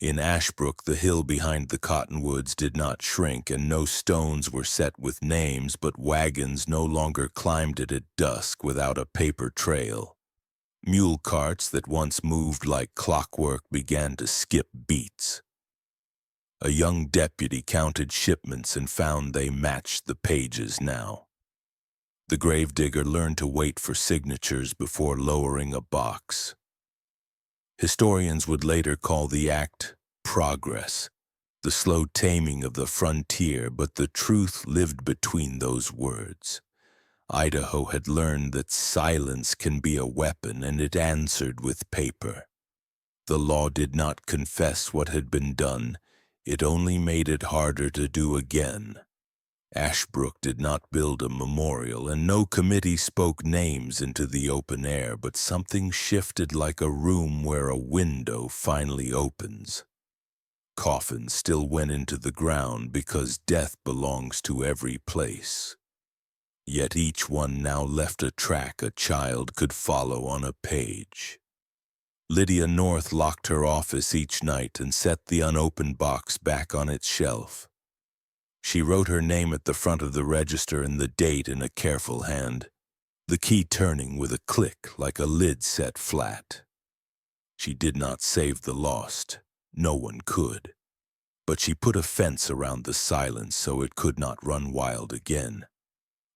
In Ashbrook, the hill behind the cottonwoods did not shrink, and no stones were set with names, but wagons no longer climbed it at dusk without a paper trail. Mule carts that once moved like clockwork began to skip beats. A young deputy counted shipments and found they matched the pages now. The gravedigger learned to wait for signatures before lowering a box. Historians would later call the act progress, the slow taming of the frontier, but the truth lived between those words. Idaho had learned that silence can be a weapon, and it answered with paper. The law did not confess what had been done, it only made it harder to do again. Ashbrook did not build a memorial, and no committee spoke names into the open air, but something shifted like a room where a window finally opens. Coffins still went into the ground because death belongs to every place. Yet each one now left a track a child could follow on a page. Lydia North locked her office each night and set the unopened box back on its shelf. She wrote her name at the front of the register and the date in a careful hand, the key turning with a click like a lid set flat. She did not save the lost. No one could. But she put a fence around the silence so it could not run wild again.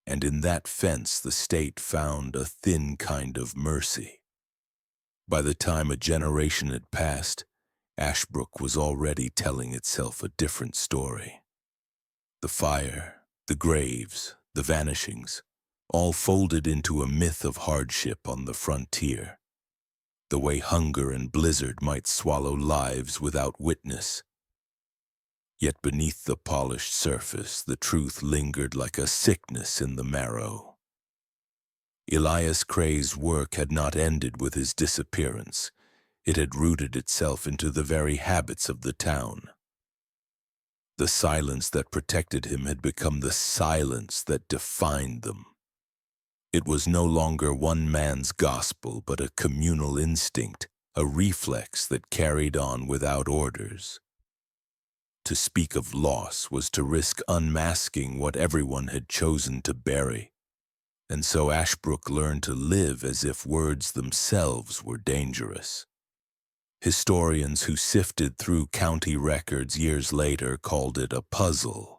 And in that fence the state found a thin kind of mercy. By the time a generation had passed, Ashbrook was already telling itself a different story. The fire, the graves, the vanishings, all folded into a myth of hardship on the frontier. The way hunger and blizzard might swallow lives without witness. Yet beneath the polished surface, the truth lingered like a sickness in the marrow. Elias Cray's work had not ended with his disappearance. It had rooted itself into the very habits of the town. The silence that protected him had become the silence that defined them. It was no longer one man's gospel, but a communal instinct, a reflex that carried on without orders. To speak of loss was to risk unmasking what everyone had chosen to bury, and so Ashbrook learned to live as if words themselves were dangerous. Historians who sifted through county records years later called it a puzzle.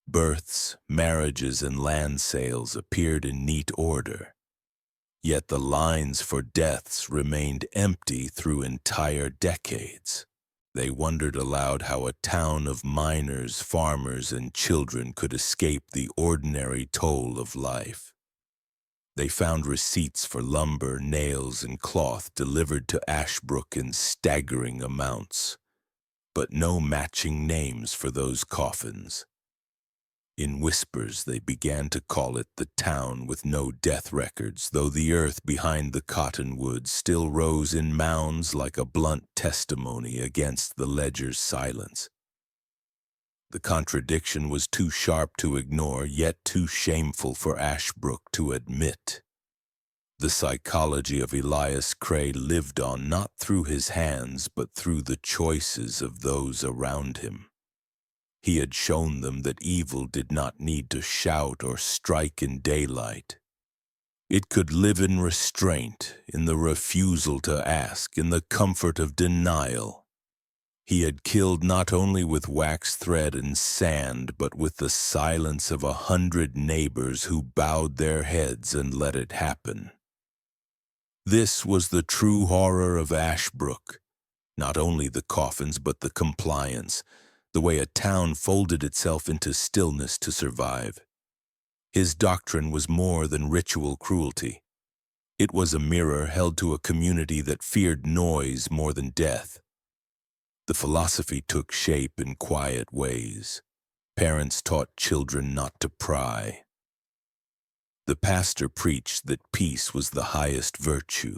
Births, marriages, and land sales appeared in neat order, yet the lines for deaths remained empty through entire decades. They wondered aloud how a town of miners, farmers, and children could escape the ordinary toll of life. They found receipts for lumber, nails, and cloth delivered to Ashbrook in staggering amounts, but no matching names for those coffins. In whispers, they began to call it the town with no death records, though the earth behind the cottonwoods still rose in mounds like a blunt testimony against the ledger's silence. The contradiction was too sharp to ignore, yet too shameful for Ashbrook to admit. The psychology of Elias Cray lived on not through his hands, but through the choices of those around him. He had shown them that evil did not need to shout or strike in daylight. It could live in restraint, in the refusal to ask, in the comfort of denial. He had killed not only with wax thread and sand, but with the silence of 100 neighbors who bowed their heads and let it happen. This was the true horror of Ashbrook, not only the coffins but the compliance, the way a town folded itself into stillness to survive. His doctrine was more than ritual cruelty. It was a mirror held to a community that feared noise more than death. The philosophy took shape in quiet ways. Parents taught children not to pry. The pastor preached that peace was the highest virtue.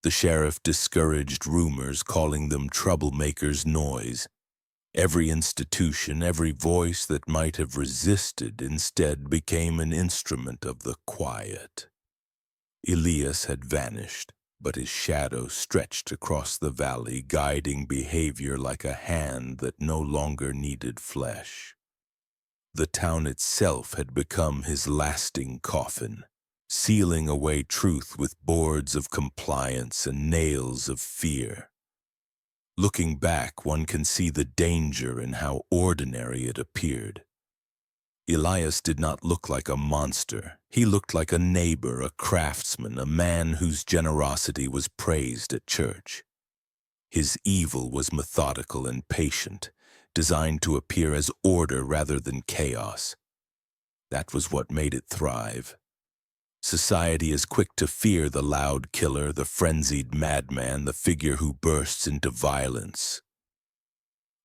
The sheriff discouraged rumors, calling them troublemakers' noise. Every institution, every voice that might have resisted, instead became an instrument of the quiet. Elias had vanished, but his shadow stretched across the valley, guiding behavior like a hand that no longer needed flesh. The town itself had become his lasting coffin, sealing away truth with boards of compliance and nails of fear. Looking back, one can see the danger in how ordinary it appeared. Elias did not look like a monster. He looked like a neighbor, a craftsman, a man whose generosity was praised at church. His evil was methodical and patient, designed to appear as order rather than chaos. That was what made it thrive. Society is quick to fear the loud killer, the frenzied madman, the figure who bursts into violence.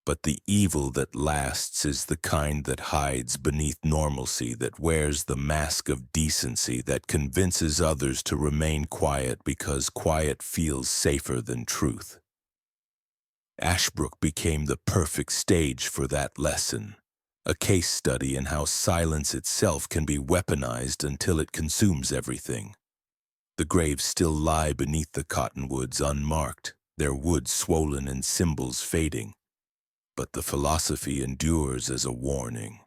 But the evil that lasts is the kind that hides beneath normalcy, that wears the mask of decency, that convinces others to remain quiet because quiet feels safer than truth. Ashbrook became the perfect stage for that lesson. A case study in how silence itself can be weaponized until it consumes everything. The graves still lie beneath the cottonwoods unmarked, their wood swollen and symbols fading. But the philosophy endures as a warning.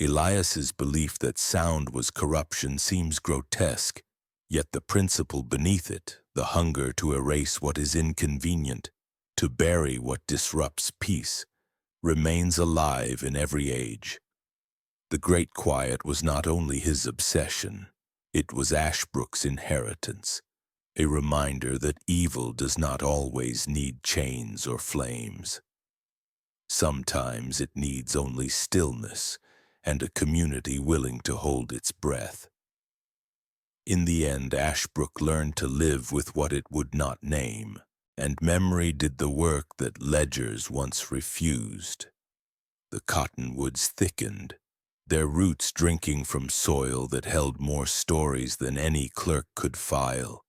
Elias's belief that sound was corruption seems grotesque, yet the principle beneath it, the hunger to erase what is inconvenient, to bury what disrupts peace, remains alive in every age. The Great Quiet was not only his obsession, it was Ashbrook's inheritance. a reminder that evil does not always need chains or flames. Sometimes it needs only stillness and a community willing to hold its breath. In the end, Ashbrook learned to live with what it would not name, and memory did the work that ledgers once refused. The cottonwoods thickened, their roots drinking from soil that held more stories than any clerk could file,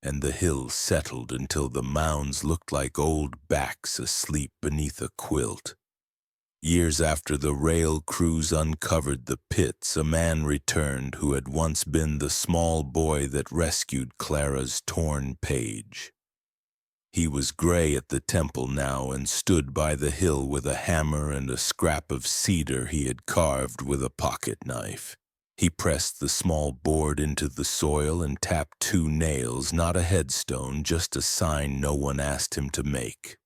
and the hills settled until the mounds looked like old backs asleep beneath a quilt. Years after the rail crews uncovered the pits, a man returned who had once been the small boy that rescued Clara's torn page. He was gray at the temple now and stood by the hill with a hammer and a scrap of cedar he had carved with a pocket knife. He pressed the small board into the soil and tapped 2 nails, not a headstone, just a sign no one asked him to make.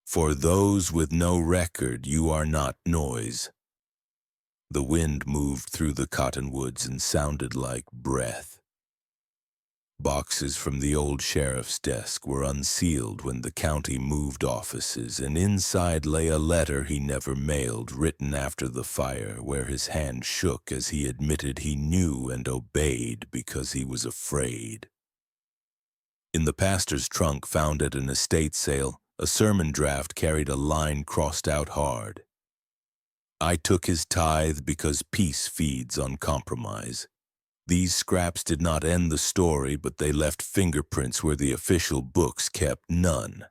For those with no record, you are not noise. The wind moved through the cottonwoods and sounded like breath. Boxes from the old sheriff's desk were unsealed when the county moved offices, and inside lay a letter he never mailed, written after the fire, where his hand shook as he admitted he knew and obeyed because he was afraid. In the pastor's trunk found at an estate sale, a sermon draft carried a line crossed out hard. I took his tithe because peace feeds on compromise. These scraps did not end the story, but they left fingerprints where the official books kept none.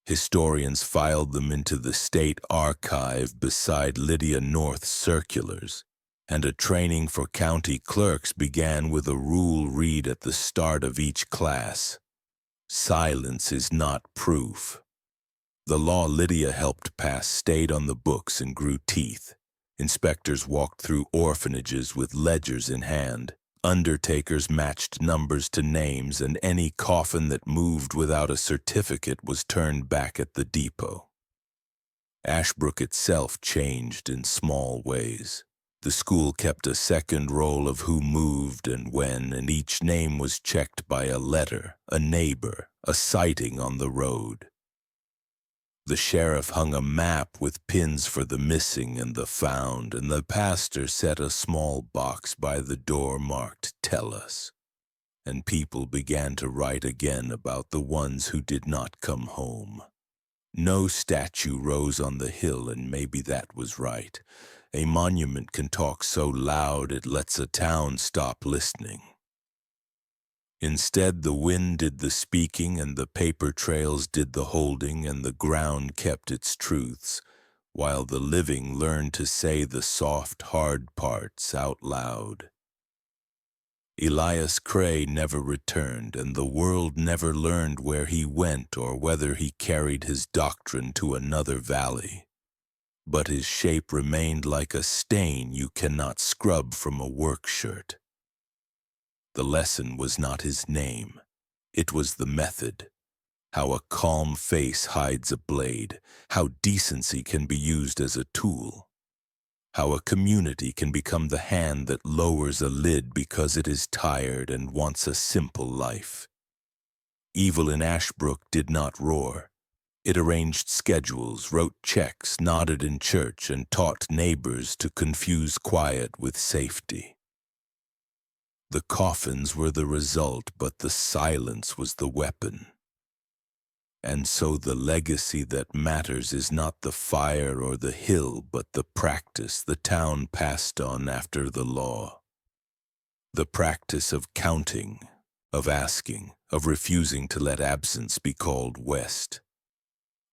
Historians filed them into the state archive beside Lydia North's circulars, and a training for county clerks began with a rule read at the start of each class. Silence is not proof. The law Lydia helped pass stayed on the books and grew teeth. Inspectors walked through orphanages with ledgers in hand. Undertakers matched numbers to names, and any coffin that moved without a certificate was turned back at the depot. Ashbrook itself changed in small ways. The school kept a second roll of who moved and when, and each name was checked by a letter, a neighbor, a sighting on the road. The sheriff hung a map with pins for the missing and the found, and the pastor set a small box by the door marked "Tell Us." And people began to write again about the ones who did not come home. No statue rose on the hill, and maybe that was right. A monument can talk so loud it lets a town stop listening. Instead, the wind did the speaking, and the paper trails did the holding, and the ground kept its truths, while the living learned to say the soft, hard parts out loud. Elias Cray never returned, and the world never learned where he went or whether he carried his doctrine to another valley. But his shape remained like a stain you cannot scrub from a work shirt. The lesson was not his name. It was the method. How a calm face hides a blade. How decency can be used as a tool. How a community can become the hand that lowers a lid because it is tired and wants a simple life. Evil in Ashbrook did not roar. It arranged schedules, wrote checks, nodded in church, and taught neighbors to confuse quiet with safety. The coffins were the result, but the silence was the weapon. And so the legacy that matters is not the fire or the hill, but the practice the town passed on after the law. The practice of counting, of asking, of refusing to let absence be called west.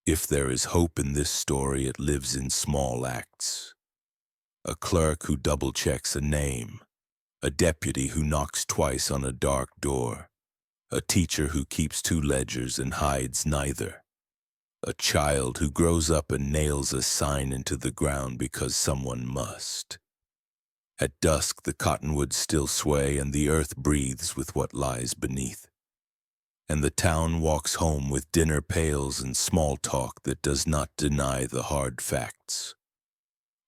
If there is hope in this story, it lives in small acts. A clerk who double-checks a name. A deputy who knocks twice on a dark door. A teacher who keeps 2 ledgers and hides neither. A child who grows up and nails a sign into the ground because someone must. At dusk, the cottonwoods still sway, and the earth breathes with what lies beneath. And the town walks home with dinner pails and small talk that does not deny the hard facts.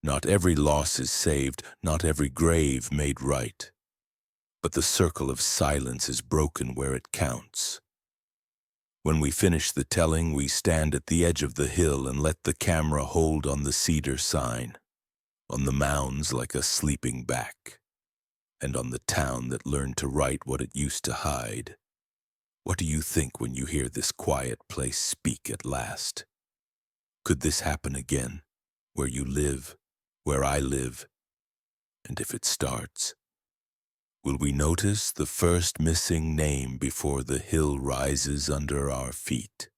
Not every loss is saved, not every grave made right. but the circle of silence is broken where it counts. When we finish the telling, we stand at the edge of the hill and let the camera hold on the cedar sign, on the mounds like a sleeping back, and on the town that learned to write what it used to hide. What do you think when you hear this quiet place speak at last? Could this happen again, where you live, where I live? And if it starts, will we notice the first missing name before the hill rises under our feet?